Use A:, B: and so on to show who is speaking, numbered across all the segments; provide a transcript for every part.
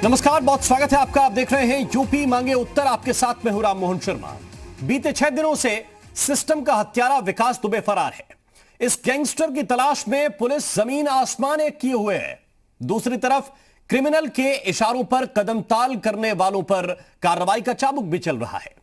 A: नमस्कार, बहुत स्वागत है आपका। आप देख रहे हैं यूपी मांगे उत्तर। आपके साथ में हूं राम मोहन शर्मा। बीते 6 दिनों से सिस्टम का हत्यारा विकास दुबे फरार है। इस गैंगस्टर की तलाश में पुलिस जमीन आसमान एक किए हुए है। दूसरी तरफ क्रिमिनल के इशारों पर कदम ताल करने वालों पर कार्रवाई का चाबुक भी चल रहा है।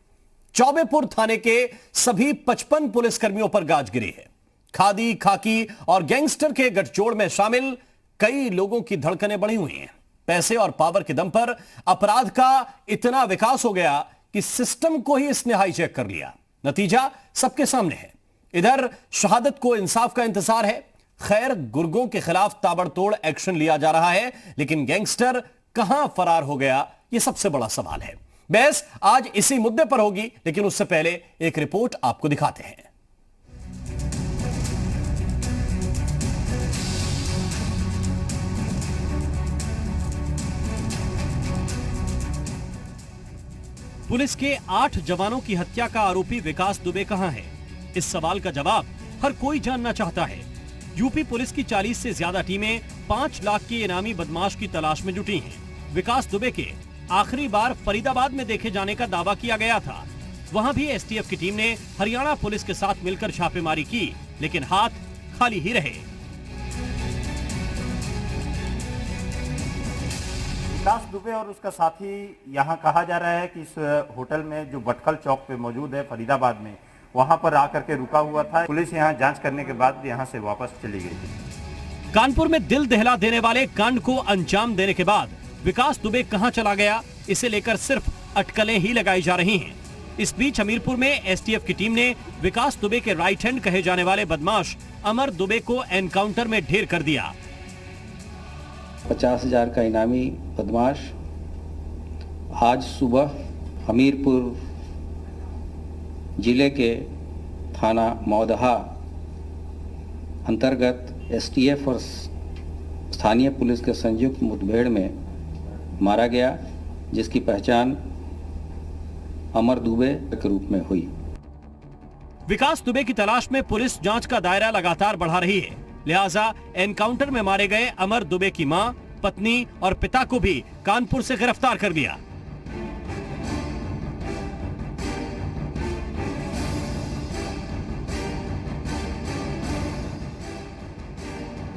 A: चौबेपुर थाने के सभी 55 पुलिसकर्मियों पर गाज गिरी है। खादी, खाकी और गैंगस्टर के गठजोड़ में शामिल कई लोगों की धड़कनें बढ़ी हुई हैं। पैसे और पावर के दम पर अपराध का इतना विकास हो गया कि सिस्टम को ही इसने हाईजैक कर लिया। नतीजा सबके सामने है। इधर शहादत को इंसाफ का इंतजार है। खैर, गुर्गों के खिलाफ ताबड़तोड़ एक्शन लिया जा रहा है, लेकिन गैंगस्टर कहां फरार हो गया, यह सबसे बड़ा सवाल है। बहस आज इसी मुद्दे पर होगी, लेकिन उससे पहले एक रिपोर्ट आपको दिखाते हैं। पुलिस के 8 जवानों की हत्या का आरोपी विकास दुबे कहां है? इस सवाल का जवाब हर कोई जानना चाहता है। यूपी पुलिस की 40 से ज्यादा टीमें 5 लाख के इनामी बदमाश की तलाश में जुटी हैं। विकास दुबे के आखिरी बार फरीदाबाद में देखे जाने का दावा किया गया था। वहां भी एसटीएफ की टीम ने हरियाणा पुलिस के साथ मिलकर छापेमारी की, लेकिन हाथ खाली ही रहे।
B: विकास दुबे और उसका साथी यहाँ कहा जा रहा है कि इस होटल में जो भटकल चौक पे मौजूद है फरीदाबाद में, वहां पर आकर के रुका हुआ था। पुलिस यहाँ जांच करने के बाद यहाँ से वापस चली गई थी।
A: कानपुर में दिल दहला देने वाले कांड को अंजाम देने के बाद विकास दुबे कहां चला गया, इसे लेकर सिर्फ अटकलें ही लगाई जा रही हैं। इस बीच हमीरपुर में एसटीएफ की टीम ने विकास दुबे के राइट हैंड कहे जाने वाले बदमाश अमर दुबे को एनकाउंटर में ढेर कर दिया।
C: 50,000 का इनामी बदमाश आज सुबह हमीरपुर जिले के थाना मौदहा अंतर्गत एसटीएफ और स्थानीय पुलिस के संयुक्त मुठभेड़ में मारा गया, जिसकी पहचान अमर दुबे के रूप में हुई।
A: विकास दुबे की तलाश में पुलिस जांच का दायरा लगातार बढ़ा रही है, लिहाजा एनकाउंटर में मारे गए अमर दुबे की मां, पत्नी और पिता को भी कानपुर से गिरफ्तार कर लिया।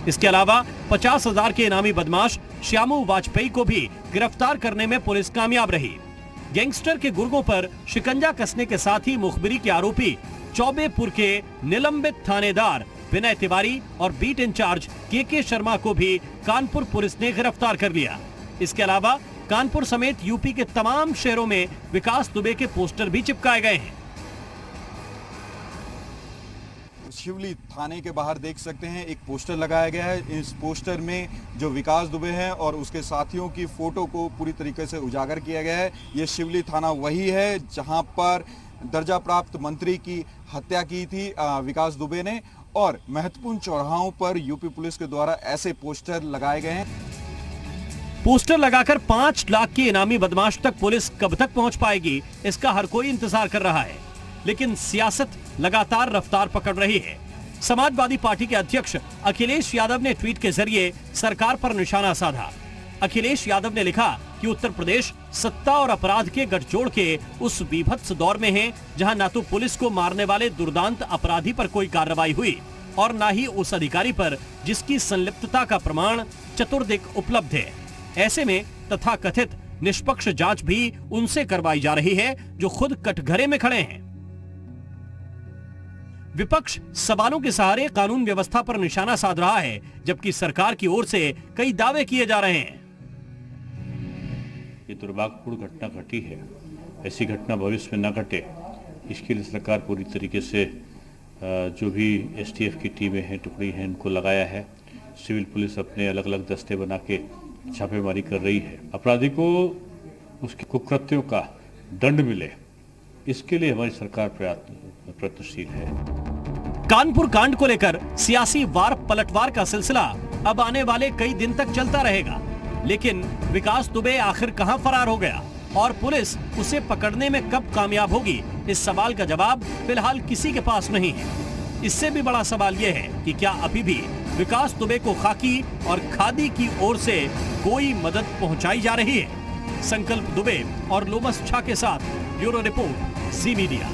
A: इसके अलावा 50,000 के इनामी बदमाश श्यामू वाजपेयी को भी गिरफ्तार करने में पुलिस कामयाब रही। गैंगस्टर के गुर्गों पर शिकंजा कसने के साथ ही मुखबिरी के आरोपी चौबेपुर के निलंबित थानेदार विनय तिवारी और बीट इंचार्ज के शर्मा को भी कानपुर पुलिस ने गिरफ्तार कर लिया। इसके अलावा कानपुर समेत यूपी के तमाम शहरों में विकास दुबे के पोस्टर भी चिपकाए गए हैं।
D: शिवली थाने के बाहर देख सकते हैं एक पोस्टर लगाया गया है। इस पोस्टर में जो विकास दुबे हैं और उसके साथियों की फोटो को पूरी तरीके से उजागर किया गया है। ये शिवली थाना वही है जहां पर दर्जा प्राप्त मंत्री की हत्या की थी विकास दुबे ने, और महत्वपूर्ण चौराहों पर यूपी पुलिस के द्वारा ऐसे पोस्टर लगाए गए हैं।
A: पोस्टर लगाकर 5 लाख के इनामी बदमाश तक पुलिस कब तक पहुंच पाएगी, इसका हर कोई इंतजार कर रहा है। लेकिन सियासत लगातार रफ्तार पकड़ रही है। समाजवादी पार्टी के अध्यक्ष अखिलेश यादव ने ट्वीट के जरिए सरकार पर निशाना साधा। अखिलेश यादव ने लिखा कि उत्तर प्रदेश सत्ता और अपराध के गठजोड़ के उस बीभत्स दौर में है, जहां ना तो पुलिस को मारने वाले दुर्दांत अपराधी पर कोई कार्रवाई हुई और ना ही उस अधिकारी पर जिसकी संलिप्तता का प्रमाण चतुर्दिक उपलब्ध है। ऐसे में तथाकथित निष्पक्ष जांच भी उनसे करवाई जा रही है जो खुद कटघरे में खड़े हैं। विपक्ष सवालों के सहारे कानून व्यवस्था पर निशाना साध रहा है, जबकि सरकार की ओर से कई दावे किए जा रहे हैं।
E: ये दुर्भाग्यपूर्ण घटना घटी है, ऐसी घटना भविष्य में न घटे, इसके लिए सरकार पूरी तरीके से जो भी एसटीएफ की टीमें हैं, टुकड़ी हैं, इनको लगाया है। सिविल पुलिस अपने अलग अलग दस्ते बना के छापेमारी कर रही है। अपराधी को उसके कुकृत्यों का दंड मिले, इसके लिए हमारी सरकार प्रयत्नशील है।
A: कानपुर कांड को लेकर सियासी वार पलटवार का सिलसिला अब आने वाले कई दिन तक चलता रहेगा, लेकिन विकास दुबे आखिर कहां फरार हो गया और पुलिस उसे पकड़ने में कब कामयाब होगी, इस सवाल का जवाब फिलहाल किसी के पास नहीं है। इससे भी बड़ा सवाल यह है कि क्या अभी भी विकास दुबे को खाकी और खादी की ओर से कोई मदद पहुंचाई जा रही है। संकल्प दुबे और लोमस झा के साथ ब्यूरो रिपोर्ट, जी मीडिया।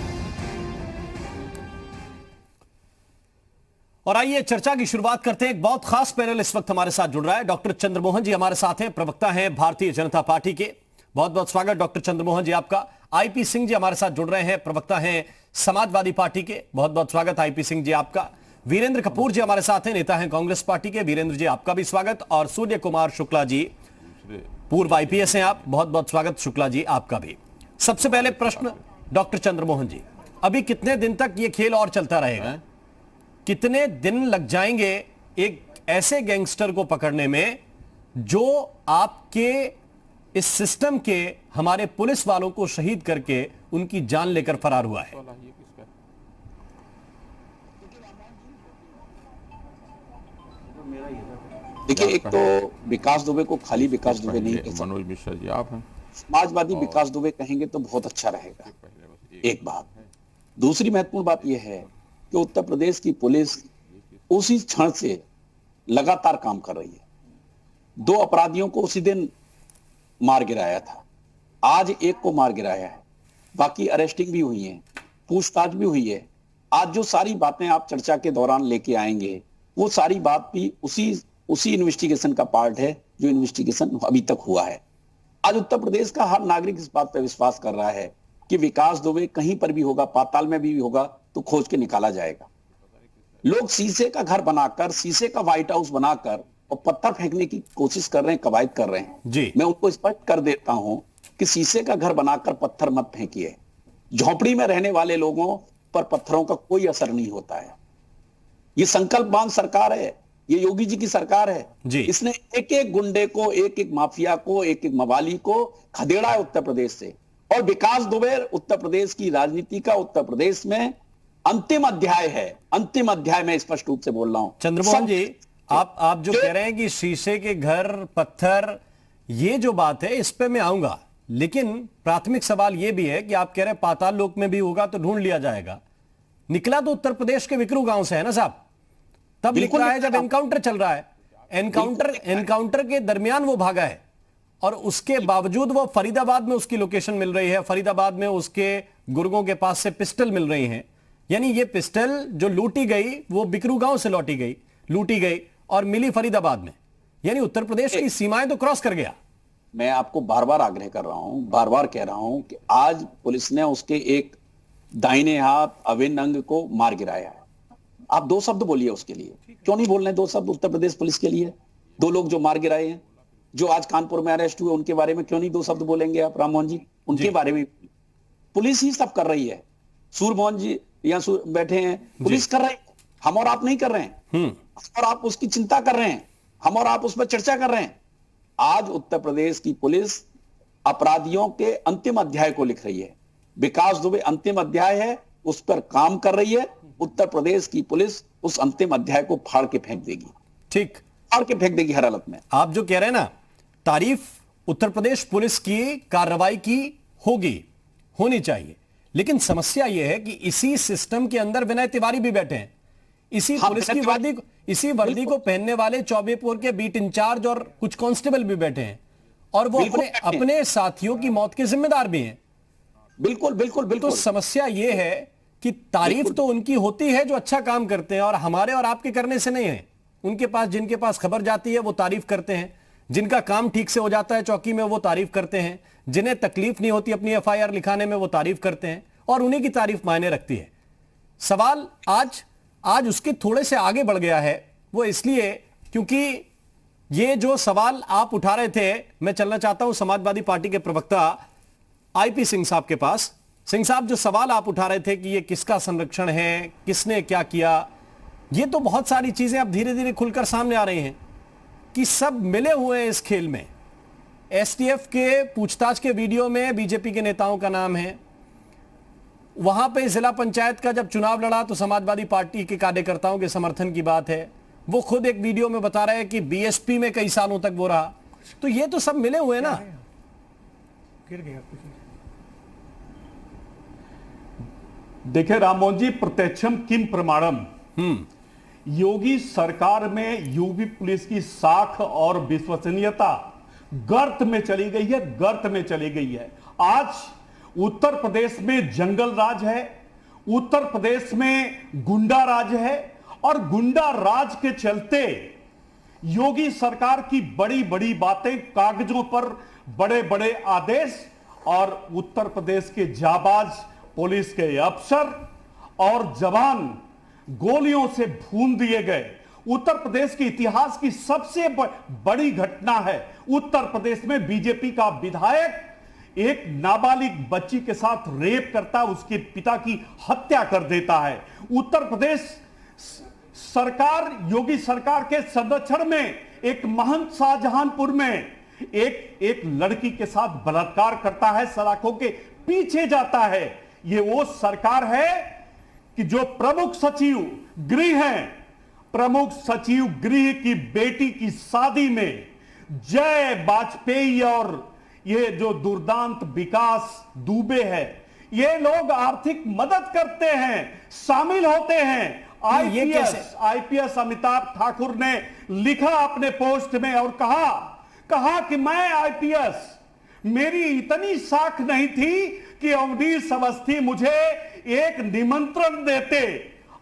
A: और आइए चर्चा की शुरुआत करते हैं। एक बहुत खास पैनल इस वक्त हमारे साथ जुड़ रहा है। डॉक्टर चंद्रमोहन जी हमारे साथ हैं, प्रवक्ता हैं भारतीय जनता पार्टी के। बहुत बहुत स्वागत डॉक्टर चंद्रमोहन जी आपका। आईपी सिंह जी हमारे साथ जुड़ रहे हैं, प्रवक्ता हैं समाजवादी पार्टी के। बहुत बहुत स्वागत आईपी सिंह जी आपका। वीरेंद्र कपूर जी हमारे साथ हैं, नेता हैं कांग्रेस पार्टी के। वीरेंद्र जी आपका भी स्वागत। और सूर्य कुमार शुक्ला जी, पूर्व आईपीएस हैं आप, बहुत बहुत स्वागत शुक्ला जी आपका भी। सबसे पहले प्रश्न डॉक्टर चंद्रमोहन जी, अभी कितने दिन तक ये खेल और चलता रहेगा? कितने दिन लग जाएंगे एक ऐसे गैंगस्टर को पकड़ने में जो आपके इस सिस्टम के हमारे पुलिस वालों को शहीद करके उनकी जान लेकर फरार हुआ है?
F: देखिए, एक तो विकास दुबे को खाली विकास दुबे नहीं कह सकते,
G: मनोज मिश्रा जी आप हैं,
F: समाजवादी विकास दुबे कहेंगे तो बहुत अच्छा रहेगा। एक बात। दूसरी महत्वपूर्ण बात यह है कि उत्तर प्रदेश की पुलिस उसी क्षण से लगातार काम कर रही है। 2 अपराधियों को उसी दिन मार गिराया था, आज एक को मार गिराया है, बाकी अरेस्टिंग भी हुई है, पूछताछ भी हुई है। आज जो सारी बातें आप चर्चा के दौरान लेके आएंगे वो सारी बात भी उसी इन्वेस्टिगेशन का पार्ट है जो इन्वेस्टिगेशन अभी तक हुआ है। आज उत्तर प्रदेश का हर नागरिक इस बात पर विश्वास कर रहा है कि विकास दुबे कहीं पर भी होगा, पाताल में भी होगा तो खोज के निकाला जाएगा। लोग शीशे का घर बनाकर, शीशे का व्हाइट हाउस बनाकर और पत्थर फेंकने की कोशिश कर रहे हैं, कवायद कर रहे हैं
A: जी।
F: मैं उनको स्पष्ट कर देता हूं कि शीशे का घर बनाकर पत्थर मत फेंकिए। झोपड़ी में रहने वाले लोगों पर पत्थरों का कोई असर नहीं होता है। ये संकल्पवान सरकार है, ये योगी जी की सरकार है
A: जी।
F: इसने एक एक गुंडे को, एक एक माफिया को, एक एक मवाली को खदेड़ा है उत्तर प्रदेश से। और विकास दुबे उत्तर प्रदेश की राजनीति का उत्तर प्रदेश में अंतिम अध्याय है। अंतिम अध्याय में स्पष्ट रूप से बोल रहा हूं।
A: चंद्रमोहन जी, आप जो कह रहे हैं कि शीशे के घर, पत्थर, ये जो बात है इस पे मैं आऊंगा, लेकिन प्राथमिक सवाल ये भी है कि आप कह रहे हैं पाताल लोक में भी होगा तो ढूंढ लिया जाएगा। निकला तो उत्तर प्रदेश के विकरू गांव से है ना साहब? तब निकला है जब एनकाउंटर चल रहा है। एनकाउंटर के दरमियान वो भागा है और उसके बावजूद वो फरीदाबाद में उसकी लोकेशन मिल रही है। फरीदाबाद में उसके गुर्गों के पास से पिस्टल मिल रही हैं। यानी ये पिस्टल जो लूटी गई वो बिकरू गांव से लूटी गई और मिली फरीदाबाद में। यानी उत्तर प्रदेश की सीमाएं तो क्रॉस कर गया।
F: मैं आपको बार बार आग्रह कर रहा हूं, बार बार कह रहा हूं कि आज पुलिस ने उसके एक दाहिने हाथ अभिन्न अंग को मार गिराया है। आप 2 शब्द बोलिए उसके लिए, क्यों नहीं बोल रहे 2 शब्द उत्तर प्रदेश पुलिस के लिए? 2 लोग जो मार गिराए हैं, जो आज कानपुर में अरेस्ट हुए, उनके बारे में क्यों नहीं 2 शब्द बोलेंगे आप राममोहन जी? उनके बारे में पुलिस ही सब कर रही है। सूरमोहन जी यहाँ बैठे हैं, पुलिस कर रहे हैं, हम और आप नहीं कर रहे हैं। और आप उसकी चिंता कर रहे हैं, हम और आप उस पर चर्चा कर रहे हैं। आज उत्तर प्रदेश की पुलिस अपराधियों के अंतिम अध्याय को लिख रही है। विकास दुबे अंतिम अध्याय है, उस पर काम कर रही है। उत्तर प्रदेश की पुलिस उस अंतिम अध्याय को फाड़ के फेंक देगी।
A: ठीक,
F: फाड़ के फेंक देगी हर हालत में।
A: आप जो कह रहे हैं ना, तारीफ उत्तर प्रदेश पुलिस की कार्रवाई की होनी चाहिए, लेकिन समस्या यह है कि इसी सिस्टम के अंदर विनय तिवारी भी बैठे हैं। इसी पुलिस की वर्दी को पहनने वाले चौबेपुर के बीट इंचार्ज और कुछ कांस्टेबल भी बैठे हैं और वो अपने साथियों की मौत के जिम्मेदार भी हैं।
F: बिल्कुल बिल्कुल बिल्कुल।
A: तो समस्या यह है कि तारीफ तो उनकी होती है जो अच्छा काम करते हैं, और हमारे और आपके करने से नहीं है। उनके पास, जिनके पास खबर जाती है वो तारीफ करते हैं, जिनका काम ठीक से हो जाता है चौकी में वो तारीफ करते हैं, जिन्हें तकलीफ नहीं होती अपनी एफआईआर लिखाने में वो तारीफ करते हैं, और उन्हीं की तारीफ मायने रखती है। सवाल आज उसके थोड़े से आगे बढ़ गया है। वो इसलिए क्योंकि ये जो सवाल आप उठा रहे थे, मैं चलना चाहता हूं समाजवादी पार्टी के प्रवक्ता आईपी सिंह साहब के पास। सिंह साहब, जो सवाल आप उठा रहे थे कि ये किसका संरक्षण है, किसने क्या किया, ये तो बहुत सारी चीजें अब धीरे धीरे खुलकर सामने आ रही हैं कि सब मिले हुए हैं इस खेल में। एसटीएफ के पूछताछ के वीडियो में बीजेपी के नेताओं का नाम है। वहां पे जिला पंचायत का जब चुनाव लड़ा तो समाजवादी पार्टी के कार्यकर्ताओं के समर्थन की बात है। वो खुद एक वीडियो में बता रहे हैं कि बीएसपी में कई सालों तक वो रहा। तो ये तो सब मिले हुए हैं ना।
G: देखिए राममोहन जी, प्रत्यक्षम किम प्रमाणम, योगी सरकार में यूपी पुलिस की साख और विश्वसनीयता गर्त में चली गई है, गर्त में चली गई है। आज उत्तर प्रदेश में जंगल राज है, उत्तर प्रदेश में गुंडा राज है, और गुंडा राज के चलते योगी सरकार की बड़ी बड़ी बातें, कागजों पर बड़े बड़े आदेश, और उत्तर प्रदेश के जाबाज पुलिस के अफसर और जवान गोलियों से भून दिए गए। उत्तर प्रदेश के इतिहास की सबसे बड़ी घटना है। उत्तर प्रदेश में बीजेपी का विधायक एक नाबालिग बच्ची के साथ रेप करता, उसके पिता की हत्या कर देता है। उत्तर प्रदेश सरकार, योगी सरकार के संरक्षण में एक महंत शाहजहांपुर में एक लड़की के साथ बलात्कार करता है, सलाखों के पीछे जाता है। ये वो सरकार है कि जो प्रमुख सचिव गृह हैं, प्रमुख सचिव गृह की बेटी की शादी में जय वाजपेयी और ये जो दुर्दांत विकास दुबे है, ये लोग आर्थिक मदद करते हैं, शामिल होते हैं। आईपीएस अमिताभ ठाकुर ने लिखा अपने पोस्ट में और कहा कि मैं आईपीएस, मेरी इतनी साख नहीं थी कि अवनीश अवस्थी मुझे एक निमंत्रण देते,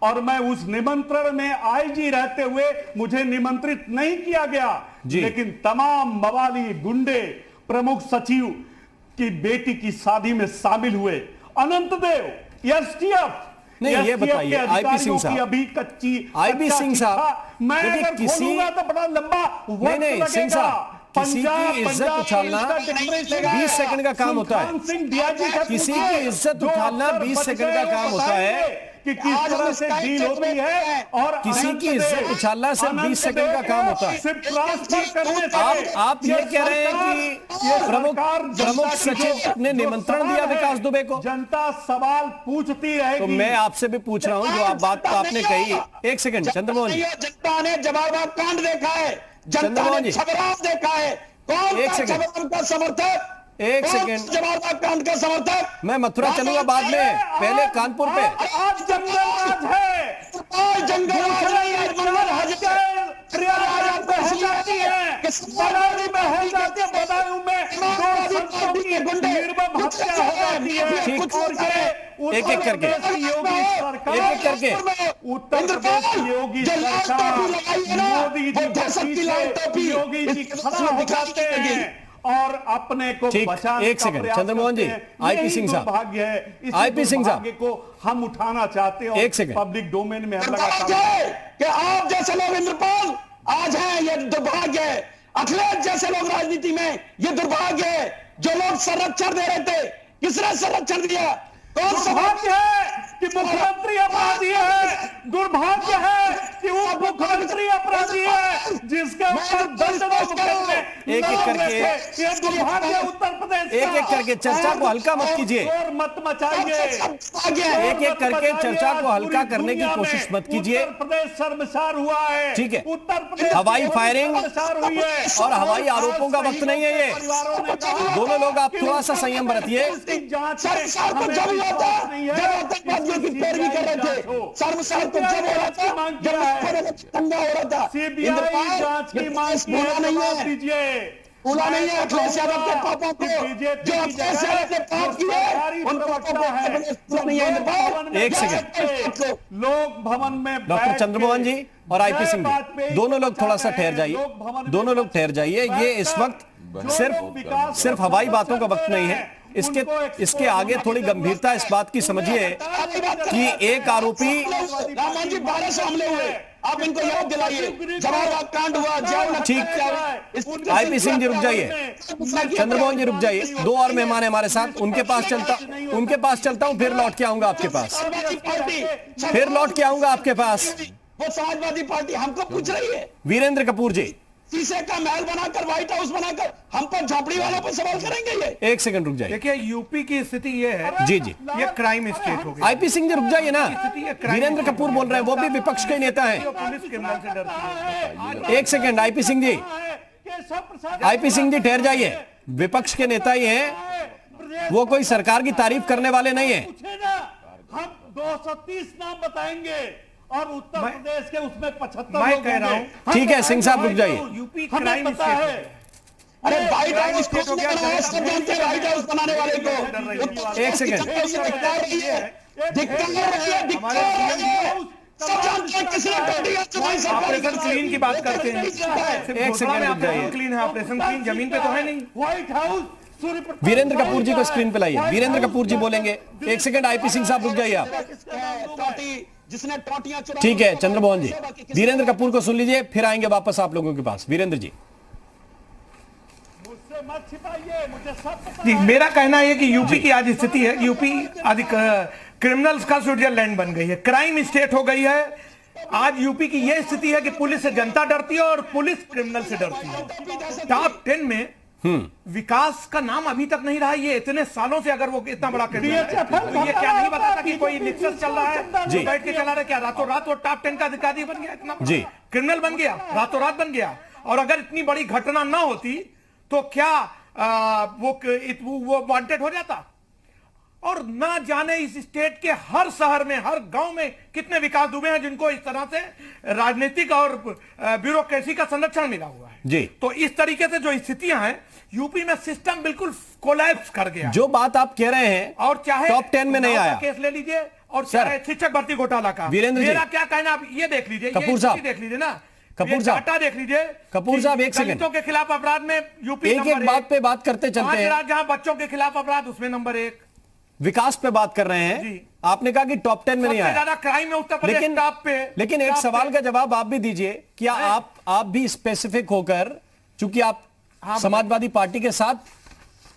G: और मैं उस निमंत्रण में आईजी रहते हुए मुझे निमंत्रित नहीं किया गया, लेकिन तमाम मवाली गुंडे प्रमुख सचिव की बेटी की शादी में शामिल हुए। अनंत देव, एसटीएफ,
A: नहीं, ये बताइए आईपी सिंह साहब,
G: अभी कच्ची
A: आईपी सिंह साहब,
G: मैं अगर खोलूंगा तो बड़ा लंबा वक्त लगेगा।
A: सिंह साहब, किसी की इज्जत उछालना 20 सेकंड का काम होता है। किसी की इज्जत उछालना 20 सेकंड का काम होता है
G: कि किस तरह से डील होती है, और
A: किसी की इज्जत उछालना सिर्फ 20 सेकंड का काम होता है।
G: सिर्फ ट्रांसफर करने से
A: आप ये कह रहे हैं कि ये प्रमुख सचिव ने निमंत्रण दिया विकास दुबे को?
G: जनता सवाल पूछती रहेगी।
A: तो मैं आपसे भी पूछ रहा हूं, जो आप बात आपने कही। एक सेकंड चंद्रमोहन जी,
F: जनता ने जवाहरलाल कांड देखा है, जनता ने छबराव देखा है। कौन छबराव का समर्थक,
A: एक सेकंड,
F: जवाहरलाल कांड का समर्थक?
A: मैं मथुरा चलूंगा बाद में, पहले कानपुर पे।
G: आज जंगल राज है,
F: आज जंगल राज
A: एक एक करके
G: उत्तर प्रदेश की योगी सरकार, मोदी जी योगी जी खड़ा हो जाते हैं और अपने को बचाने
A: एक सेकंड चंद्रमोहन जी, आईपी सिंह साहब,
G: भाग्य है,
A: आईपी सिंह साहब
G: को हम उठाना चाहते हैं।
A: एक सेकंड,
G: पब्लिक डोमेन में हम
F: कि आप जैसे लोग इंद्रपाल आज हैं, ये दुर्भाग्य है। अखिलेश जैसे लोग राजनीति में, ये दुर्भाग्य है। जो लोग संरक्षण दे रहे थे, किसने संरक्षण दिया? कौन
G: दुर्भाग्य है कि मुख्यमंत्री अपराधी है, दुर्भाग्य है कि वो मुख्यमंत्री अपराधी है जिसके ऊपर दर्जनों मुकदमे
A: एक एक करके,
G: ये दुर्भाग्य उत्तर प्रदेश का।
A: एक एक करके चर्चा को हल्का मत कीजिए,
G: और मत मचाइए,
A: एक एक करके चर्चा को हल्का करने की कोशिश मत कीजिए।
G: उत्तर प्रदेश शर्मसार हुआ है,
A: ठीक है,
G: उत्तर प्रदेश
A: हवाई फायरिंग
G: शर्मसार हुई है,
A: और हवाई आरोपों का वक्त नहीं है ये। दोनों लोग आप थोड़ा सा संयम बरतिए।
F: जब आतंकवादियों की पैरवी कर रहे थे, शर्मसार तो जब हो रहा था जब दंगा हो रहा था।
G: सीबीआई जांच की मांग
F: बोला नहीं है,
G: दीजिए,
F: बोला नहीं है अखिलेश यादव के पापों को, जो अखिलेश यादव ने पाप किए उन पापों को नहीं है।
A: एक सेकंड,
G: लोक भवन में
A: डॉक्टर चंद्रमोहन जी और आईपी सिंह जी, दोनों लोग थोड़ा सा ठहर जाइए, दोनों लोग ठहर जाइए। ये इस वक्त सिर्फ हवाई बातों का वक्त नहीं है। इसके आगे थोड़ी गंभीरता इस बात की समझिए कि एक आरोपी,
F: राममोहन जी 1200 हमले हुए, आप इनको याद दिलाइए। जवाहरलाल कांड हुआ,
A: ठीक। आईपी सिंह जी रुक जाइए, चंद्रमोहन जी रुक जाइए। 2 और मेहमान है हमारे साथ, उनके पास चलता हूं, फिर लौट के आऊंगा आपके पास,
F: वो समाजवादी पार्टी हमको पूछ रही है।
A: वीरेंद्र कपूर जी,
F: शीशे का महल बनाकर, व्हाइट हाउस बनाकर हम पर झोपड़ी वालों पर सवाल करेंगे ये।
A: एक सेकंड रुक जाइए।
H: देखिए यूपी की स्थिति ये है,
A: जी,
H: ये क्राइम स्टेट हो गई।
A: आईपी सिंह जी रुक जाइए ना, वीरेंद्र कपूर बोल रहे हैं, वो भी विपक्ष के नेता हैं।
H: पुलिस क्रिमिनल से डरती है।
A: एक सेकंड आईपी सिंह जी ठहर जाइए, विपक्ष के नेता ही हैं, वो कोई सरकार की तारीफ करने वाले नहीं है।
G: हम 230 नाम बताएंगे और उत्तर प्रदेश के उसमें 75
H: मैं
G: लोग
H: कह रहा
G: होंगे।
H: हूं।
A: ठीक है, सिंह साहब रुक जाइए।
H: यूपी
G: हमें
H: क्राइम
G: पता
H: स्टेट
G: है।
F: अरे व्हाइट हाउस
H: स्टेट हो
F: किसने
H: गया,
F: बनाया? सब जानते हैं व्हाइट हाउस बनाने वाले को।
A: एक सेकंड।
F: सब जानते हैं किसने टोटियां चुराई।
H: ऑपरेशन क्लीन की बात करते हैं।
A: एक सेकंड रुक जाइए।
H: क्लीन है, ऑपरेशन क्लीन जमीन पे तो है नहीं।
G: व्हाइट हाउस सूर्य प्रताप
A: वीरेंद्र कपूर जी को स्क्रीन पे लाइए। वीरेंद्र कपूर जी बोलेंगे। एक सेकंड, आईपी सिंह साहब रुक जाइए आप।
F: जिसने टोटियां चुराई।
A: ठीक है चंद्रमोहन जी, वीरेंद्र कपूर को सुन लीजिए, फिर आएंगे वापस आप लोगों के पास। वीरेंद्र जी।
G: मुझसे मत छिपाइए, मुझे सब पता
H: जी,
G: है।
H: मेरा कहना है कि यूपी की आज स्थिति है, यूपी आज क्रिमिनल्स का स्विट्जरलैंड बन गई है, क्राइम स्टेट हो गई है। आज यूपी की यह स्थिति है कि पुलिस से जनता डरती है और पुलिस क्रिमिनल से डरती है। टॉप 10 में विकास का नाम अभी तक नहीं रहा। ये इतने सालों से अगर वो इतना बड़ा क्रिमिनल है, तो ये क्या नहीं बताता कि कोई निक्सस चल रहा है
A: जी।
H: जो बैठ के चला रहा है? क्या रातों रात वो टॉप 10 का अधिकारी बन गया? इतना
A: जी।
H: क्रिमिनल बन गया, रातों रात बन गया। और अगर इतनी बड़ी घटना ना होती तो क्या वो वांटेड हो जाता? और ना जाने इस स्टेट के हर शहर में, हर गांव में कितने विकास दुबे हैं जिनको इस तरह से राजनीतिक और ब्यूरोक्रेसी का संरक्षण मिला हुआ है।
A: जी।
H: तो इस तरीके से जो स्थितियां हैं यूपी में, सिस्टम बिल्कुल कोलैप्स कर गया।
A: जो बात आप कह रहे हैं
H: और चाहे
A: टॉप 10 में नहीं
H: उन्नाव का
A: आया।
H: केस ले लीजिए और
A: सर,
H: चाहे शिक्षक भर्ती घोटाला का।
A: वीरेंद्र जी,
H: मेरा क्या कहना, आप ये देख लीजिए,
A: कपूर
H: ये
A: साहब,
H: देख लीजिए ना,
A: कपूर
H: ये
A: साहब,
H: डाटा देख लीजिए।
A: कपूर साहब, एक सेकंड।
H: दलितों के खिलाफ अपराध में यूपी
A: एक एक
H: नंबर
A: बात पे बात करते चलते
H: 5
A: हैं।
H: राज्य जहां बच्चों के खिलाफ अपराध, उसमें नंबर 1।
A: विकास पे बात कर रहे हैं
H: जी।
A: आपने कहा कि टॉप 10 में नहीं
H: सबसे
A: आया,
H: ज्यादा क्राइम में उत्तर प्रदेश
A: लेकिन
H: टॉप पे।
A: लेकिन एक
H: टॉप
A: सवाल
H: पे।
A: का जवाब आप भी दीजिए। क्या आप भी स्पेसिफिक होकर, चूंकि आप समाजवादी पार्टी के साथ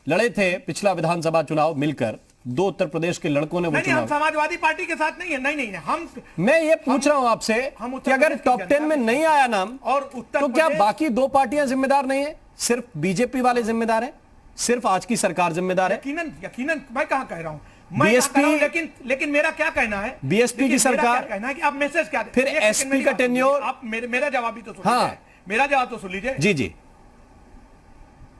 A: लड़े थे पिछला विधानसभा चुनाव मिलकर, 2 उत्तर प्रदेश के लड़कों ने वो
H: नहीं, हम
A: चुनाव,
H: समाजवादी पार्टी के साथ नहीं है। नहीं, हम
A: मैं ये पूछ रहा हूं आपसे
H: हम
A: कि अगर
H: उत्तर
A: टॉप
H: प्रदेश की
A: 10 में
H: जनता
A: नहीं आया नाम
H: और उत्तर
A: तो क्या
H: प्रदेश-
A: बाकी 2 पार्टियां जिम्मेदार नहीं है? सिर्फ बीजेपी वाले जिम्मेदार हैं? सिर्फ आज की सरकार जिम्मेदार है?
H: यकीनन मैं कहां कह रहा हूं, मैं कहां कह रहा हूं, लेकिन मेरा क्या कहना है,
A: बीएसपी की सरकार,
H: क्या कहना है कि आप मैसेज क्या,
A: फिर
H: एक सेकंड
A: एसपी
H: मेरी
A: का
H: बात सुनिए।
A: टेन्योर।
H: आप मेरा जवाब भी तो सुन
A: हाँ।
H: लीजिए, मेरा जवाब तो सुन लीजिए।
A: जी जी,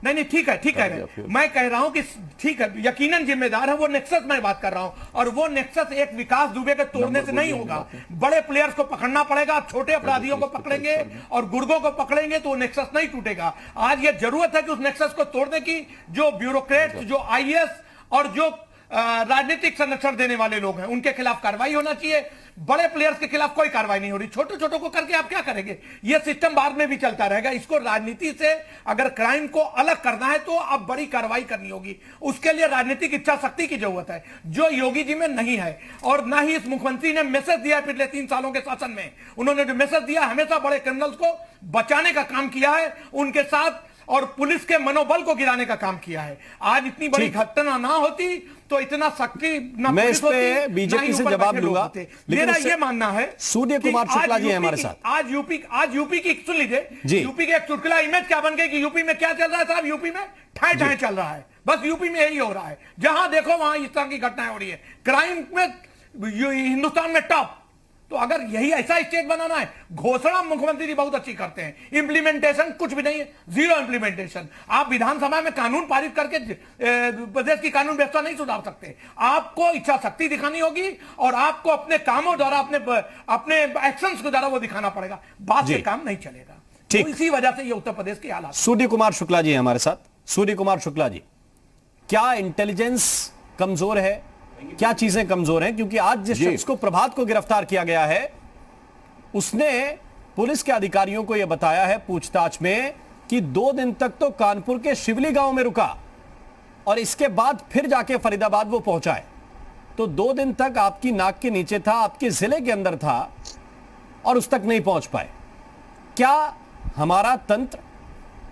H: नहीं, ठीक है, मैं कह रहा हूं कि ठीक है, यकीनन जिम्मेदार है वो नेक्सस, मैं बात कर रहा हूं। और वो नेक्सस एक विकास दुबे के तोड़ने से नहीं होगा। बड़े प्लेयर्स को पकड़ना पड़ेगा, छोटे अपराधियों को पकड़ेंगे और गुर्गों को पकड़ेंगे तो वो नेक्सस नहीं टूटेगा। आज ये जरूरत है कि उस नेक्सस को तोड़ने की। जो ब्यूरोक्रेट, जो आईएएस और जो राजनीतिक संरक्षण देने वाले लोग हैं, उनके खिलाफ कार्रवाई होना चाहिए। बड़े प्लेयर्स के खिलाफ कोई कार्रवाई नहीं हो रही, छोटे छोटों को करके आप क्या करेंगे? यह सिस्टम बाद में भी चलता रहेगा। इसको राजनीति से अगर क्राइम को अलग करना है तो अब बड़ी कार्रवाई करनी होगी। उसके लिए राजनीतिक इच्छा शक्ति की जरूरत है, जो योगी जी में नहीं है। और ना ही इस मुख्यमंत्री ने मैसेज दिया पिछले 3 सालों के शासन में। उन्होंने जो मैसेज दिया, हमेशा बड़े क्रिमिनल्स को बचाने का काम किया है, उनके साथ और पुलिस के मनोबल को गिराने का काम किया है। आज इतनी बड़ी घटना ना होती तो इतना शक्ति ना
A: मैं
H: पुलिस
A: इस पे
H: होती,
A: बीजेपी
H: ना
A: से
H: ही ऊपर
A: जवाब
H: बैठे लोग
A: दूंगा,
H: होते।
A: लेकिन
H: मेरा
A: उससे
H: ये मानना है
A: सूर्य
H: कि
A: कुमार
H: आज
A: शुक्ला जी हैं हमारे
H: यूपी
A: साथ।
H: आज यूपी की सुन लीजिए,
A: जी।
H: यूपी की एक चुटकुला इमेज क्या बन गई कि यूपी में क्या चल रहा है साहब? यूपी में ठाए ठाए चल रहा है। बस यूपी में यही हो रहा है, जहां देखो वहां इस तरह की घटनाएं हो रही है। क्राइम में हिंदुस्तान में टॉप। तो अगर यही ऐसा स्टेट बनाना है, घोषणा मुख्यमंत्री जी बहुत अच्छी करते हैं, इंप्लीमेंटेशन कुछ भी नहीं है, 0 इंप्लीमेंटेशन। आप विधानसभा में कानून पारित करके प्रदेश की कानून व्यवस्था नहीं सुधार सकते। आपको इच्छा शक्ति दिखानी होगी और आपको अपने कामों द्वारा, अपने एक्शंस के द्वारा वो दिखाना पड़ेगा। बात से काम नहीं चलेगा।
A: ठीक।
H: तो इसी वजह से ये उत्तर प्रदेश के हालात।
A: सूर्य कुमार शुक्ला जी हैं हमारे साथ। सूर्य कुमार शुक्ला जी, क्या इंटेलिजेंस कमजोर है? क्या चीजें कमजोर हैं? क्योंकि आज जिस शख्स को, प्रभात को गिरफ्तार किया गया है, उसने पुलिस के अधिकारियों को यह बताया है पूछताछ में कि 2 दिन तक तो कानपुर के शिवली गांव में रुका और इसके बाद फिर जाके फरीदाबाद वो पहुंचा है। तो 2 दिन तक आपकी नाक के नीचे था, आपके जिले के अंदर था और उस तक नहीं पहुंच पाए। क्या हमारा तंत्र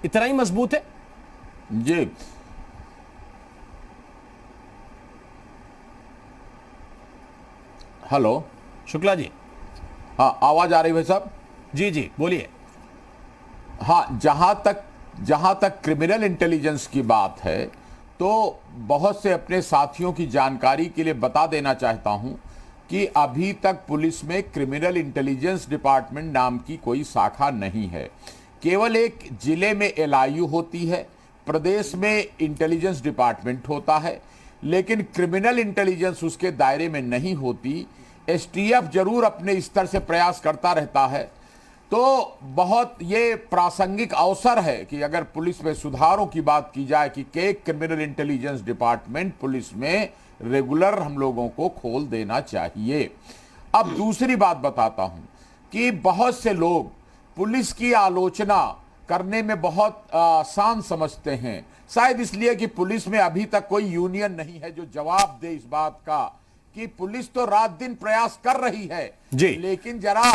A: इतना ही मजबूत है?
I: जी, हेलो
A: शुक्ला जी।
I: हाँ, आवाज आ रही है भाई साहब?
A: जी जी बोलिए।
I: हाँ, जहां तक क्रिमिनल इंटेलिजेंस की बात है तो बहुत से अपने साथियों की जानकारी के लिए बता देना चाहता हूं कि अभी तक पुलिस में क्रिमिनल इंटेलिजेंस डिपार्टमेंट नाम की कोई शाखा नहीं है। केवल एक जिले में LIU होती है, प्रदेश में इंटेलिजेंस डिपार्टमेंट होता है, लेकिन क्रिमिनल इंटेलिजेंस उसके दायरे में नहीं होती। एसटीएफ जरूर अपने स्तर से प्रयास करता रहता है। तो बहुत ये प्रासंगिक अवसर है कि अगर पुलिस में सुधारों की बात की जाए कि क्रिमिनल इंटेलिजेंस डिपार्टमेंट पुलिस में रेगुलर हम लोगों को खोल देना चाहिए। अब दूसरी बात बताता हूं कि बहुत से लोग पुलिस की आलोचना करने में बहुत आसान समझते हैं, शायद इसलिए कि पुलिस में अभी तक कोई यूनियन नहीं है जो जवाब दे इस बात का कि पुलिस तो रात दिन प्रयास कर रही है
A: जी।
I: लेकिन जरा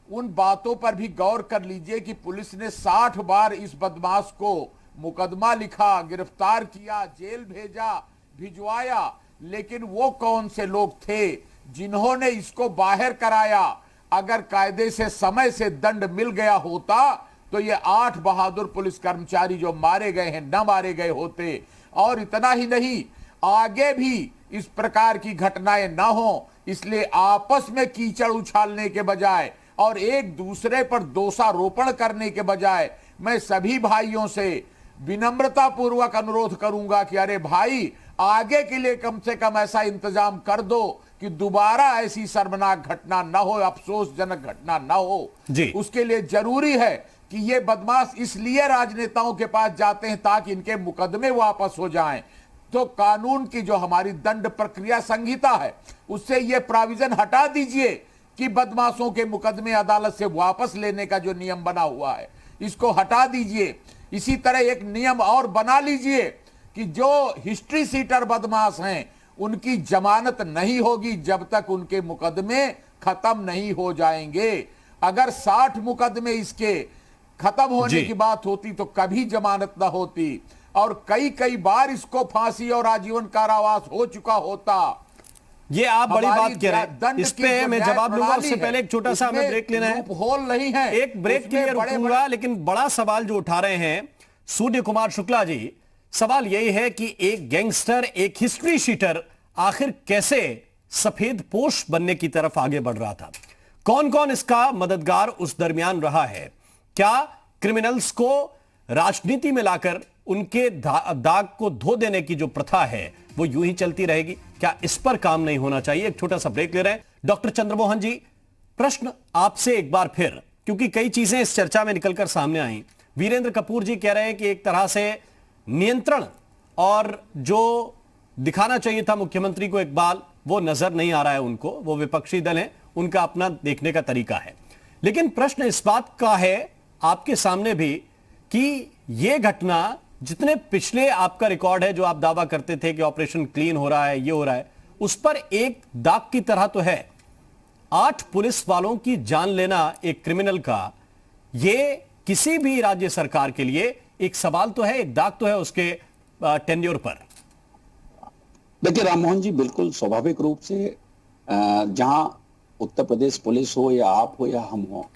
I: उन बातों पर भी गौर कर लीजिए कि पुलिस ने 60 बार इस बदमाश को मुकदमा लिखा, गिरफ्तार किया, जेल भेजा, भिजवाया, लेकिन वो कौन से लोग थे जिन्होंने इसको बाहर कराया? अगर कायदे से समय से दंड मिल गया होता तो ये 8 बहादुर पुलिस कर्मचारी जो मारे गए हैं न मारे गए होते। और इतना ही नहीं, आगे भी इस प्रकार की घटनाएं न हो, इसलिए आपस में कीचड़ उछालने के बजाय और एक दूसरे पर दोषारोपण करने के बजाय मैं सभी भाइयों से विनम्रता पूर्वक अनुरोध करूंगा कि अरे भाई, आगे के लिए कम से कम ऐसा इंतजाम कर दो कि दोबारा ऐसी शर्मनाक घटना न हो, अफसोसजनक घटना न हो
A: जी।
I: उसके लिए जरूरी है कि ये बदमाश इसलिए राजनेताओं के पास जाते हैं ताकि इनके मुकदमे वापस हो जाएं। तो कानून की जो हमारी दंड प्रक्रिया संहिता है उससे ये प्रोविजन हटा दीजिए कि बदमाशों के मुकदमे अदालत से वापस लेने का जो नियम बना हुआ है इसको हटा दीजिए। इसी तरह एक नियम और बना लीजिए कि जो हिस्ट्री सीटर बदमाश हैं उनकी जमानत नहीं होगी जब तक उनके मुकदमे खत्म नहीं हो जाएंगे। अगर 60 मुकदमे इसके खत्म होने की बात होती तो कभी जमानत न होती और कई बार इसको फांसी और आजीवन कारावास हो चुका होता।
A: ये आप बड़ी बात कह रहे हैं, इस पे मैं जवाब लूंगा, उससे पहले एक छोटा सा हमें ब्रेक लेना है।
I: होल नहीं है,
A: एक ब्रेक के लिए रुकूंगा, लेकिन बड़ा सवाल जो उठा रहे हैं सूर्य कुमार शुक्ला जी, सवाल यही है कि एक गैंगस्टर, एक हिस्ट्री शीटर आखिर कैसे सफेद पोश बनने की तरफ आगे बढ़ रहा था? कौन कौन इसका मददगार उस दरमियान रहा है? क्या क्रिमिनल्स को राजनीति में लाकर उनके दाग को धो देने की जो प्रथा है वो यूं ही चलती रहेगी? क्या इस पर काम नहीं होना चाहिए? एक छोटा सा ब्रेक ले रहे हैं। डॉक्टर चंद्रमोहन जी, प्रश्न आपसे एक बार फिर, क्योंकि कई चीजें इस चर्चा में निकलकर सामने आई। वीरेंद्र कपूर जी कह रहे हैं कि एक तरह से नियंत्रण और जो दिखाना चाहिए था मुख्यमंत्री को इकबाल, वो नजर नहीं आ रहा है उनको। वो विपक्षी दल है, उनका अपना देखने का तरीका है। लेकिन प्रश्न इस बात का है आपके सामने भी कि यह घटना, जितने पिछले आपका रिकॉर्ड है जो आप दावा करते थे कि ऑपरेशन क्लीन हो रहा है, ये हो रहा है, उस पर एक दाग की तरह तो है। 8 पुलिस वालों की जान लेना एक क्रिमिनल का, ये किसी भी राज्य सरकार के लिए एक सवाल तो है, एक दाग तो है उसके टेन्योर पर।
F: देखिए राममोहन जी, बिल्कुल स्वाभाविक रूप से जहां उत्तर प्रदेश पुलिस हो या आप हो या हम हो,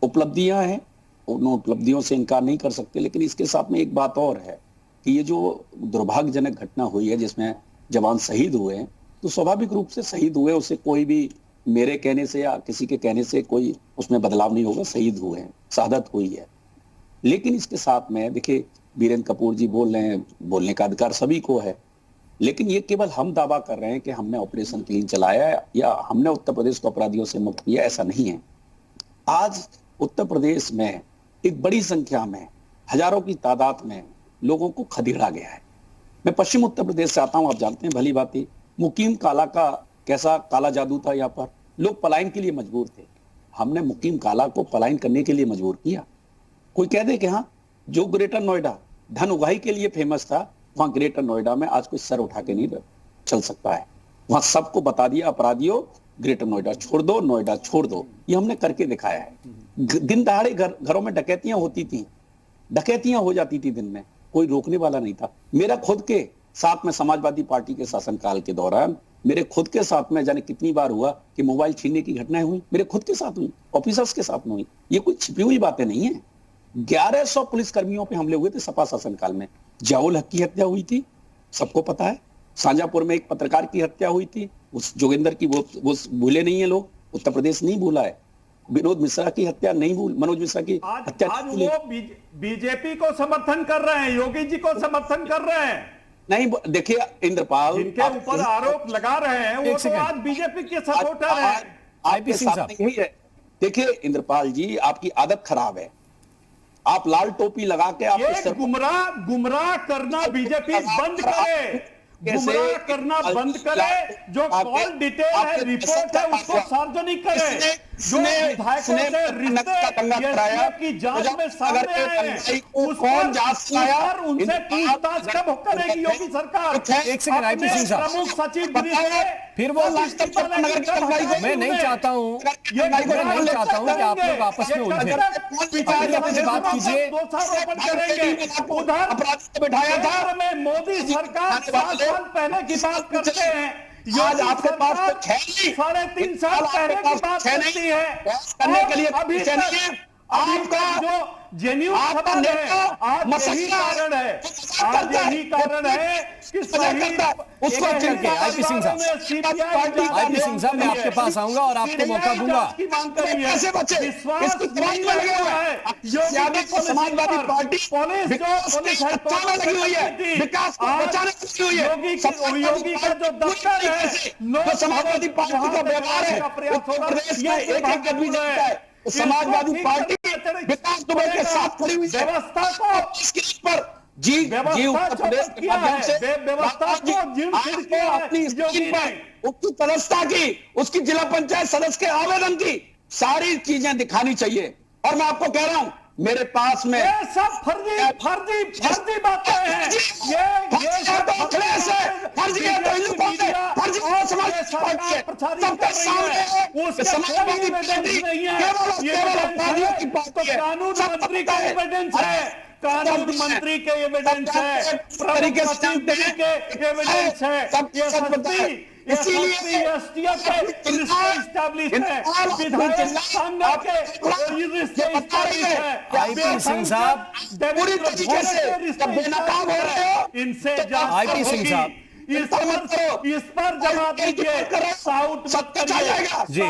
F: उपलब्धियां हैं, उन उपलब्धियों से इनकार नहीं कर सकते। लेकिन इसके साथ में एक बात और है कि ये जो दुर्भाग्यजनक घटना हुई है जिसमें जवान शहीद हुए हैं, तो स्वाभाविक रूप से शहीद हुए, उससे कोई भी मेरे कहने से या किसी के कहने से कोई उसमें बदलाव नहीं होगा। शहीद हुए हैं, शहादत हुई है। लेकिन इसके साथ में देखिए, वीरेंद्र कपूर जी बोल रहे हैं, बोलने का अधिकार सभी को है, लेकिन ये केवल हम दावा कर रहे हैं कि हमने ऑपरेशन क्लीन चलाया या हमने उत्तर प्रदेश को अपराधियों से मुक्त किया, ऐसा नहीं है। आज उत्तर प्रदेश में एक बड़ी संख्या में, हजारों की तादाद में लोगों को खदेड़ा गया है। मैं पश्चिम उत्तर प्रदेश से आता हूं, आप जानते हैं भली भांति मुकीम काला का कैसा काला जादू था। यहाँ पर लोग पलायन के लिए मजबूर थे, हमने मुकीम काला को पलायन करने के लिए मजबूर किया। कोई कह दे कि हाँ, जो ग्रेटर नोएडा धन उगाही के लिए फेमस था, वहां ग्रेटर नोएडा में आज कोई सर उठा के नहीं चल सकता है। वहां सबको बता दिया, अपराधियों ग्रेटर नोएडा छोड़ दो, नोएडा छोड़ दो। ये हमने करके दिखाया है। दिन दहाड़े घरों में डकैतियां होती थी, डकैतियां हो जाती थी दिन में, कोई रोकने वाला नहीं था। मेरा खुद के साथ में समाजवादी पार्टी के शासनकाल के दौरान मेरे खुद के साथ में जाने कितनी बार हुआ कि मोबाइल छीनने की घटनाएं हुई, मेरे खुद के साथ हुई, ऑफिसर्स के साथ में हुई। ये कोई छिपी हुई बातें नहीं है। 1100 पुलिस कर्मियों पे हमले हुए थे सपा शासनकाल में। जियाउल हक की हत्या हुई थी, सबको पता है। शाहजहांपुर में एक पत्रकार की हत्या हुई थी, उस जोगिंदर की वो भूले नहीं है लोग, उत्तर प्रदेश नहीं भूला है। विनोद मिश्रा की हत्या नहीं भूल, मनोज मिश्रा की हत्या
G: आज वो बीजेपी को समर्थन कर रहे हैं, योगी जी को समर्थन कर रहे हैं।
F: नहीं, देखिए इंद्रपाल,
G: जिनके ऊपर आरोप लगा रहे हैं वो तो आज बीजेपी के सपोर्टर हैं।
F: आपके
A: सिंह
F: साथ
A: साहब।
F: में यही है। देखिए इंद्रपाल जी, आपकी आदत खराब है। आप लाल टोपी लगा के आप
G: ये गुमराह करना बीजेपी बंद करे, गुमराह करना बंद करे। जो कॉल डिटेल है, रिपोर्ट है, उसको सार्वजनिक करे। जो विधायकों से रिश्ते एसटीएफ की जांच में सामने आए हैं, उस पर उनसे पूछताछ कब करेगी योगी सरकार?
A: एक सेकंड आईपी सिंह साहब,
G: प्रमुख सचिव गृह से
A: फिर वो मैं नहीं चाहता हूं कि आप लोग आपस में उलझे। अपनी बात कीजिए।
G: बिठाया था में मोदी सरकार 7 साल पहले की बात करते हैं,
F: आज आपके पास कुछ है नहीं,
G: 3.5 साल पहले की बात करती है
F: करने के लिए
G: अभी
F: कुछ नहीं है।
G: आपका जो जेन्युइन खबर है, आज यही कारण है, आज यही कारण है कि सही
A: उसको चलके आईपी सिंह साहब, आईपी सिंह साहब मैं आपके पास आऊंगा और आपको मौका दूंगा।
F: कैसे बचे?
G: विश्वास नहीं लगा हुआ है।
F: समाजवादी पार्टी लगी हुई है, विकास को बचाने की लगी हुई है।
G: योगी का जो दफ्तर है,
F: जो समाजवादी पार्टी का व्यवहार है, उत्तर प्रदेश में एक आदमी जानता है। समाजवादी पार्टी विकास दुबे के साथ खड़ी हुई है।
G: व्यवस्था को
F: इसके पर जी उत्तर प्रदेश के माध्यम से
G: व्यवस्था को
F: अपनी स्कीम पर उसकी तलस्ता की, उसकी जिला पंचायत सदस्य के आवेदन की सारी चीजें दिखानी चाहिए। और मैं आपको कह रहा हूं, मेरे पास में
G: ये सब फर्जी बातें हैं। ये सब
F: फर्जी है तो हिंदू कौन है? फर्जी और समाजवादी पार्टी सबके सामने समाजवादी पार्टी केवल अपराधियों की पार्टी है।
G: कानून मंत्री का एविडेंस है, कानून मंत्री के एविडेंस है,
F: तरीके से
G: के एविडेंस है। ये सस्ती इसीलिए एसटीएफ के एस्टैब्लिश है, विधायक संघ के
A: आईपी सिंह साहब,
F: पूरी तरीके से बेनकाब हो रहे हो।
G: इनसे
A: आईपी सिंह साहब,
G: इस पर जवाब दीजिए। साउट मत करिए
A: जी,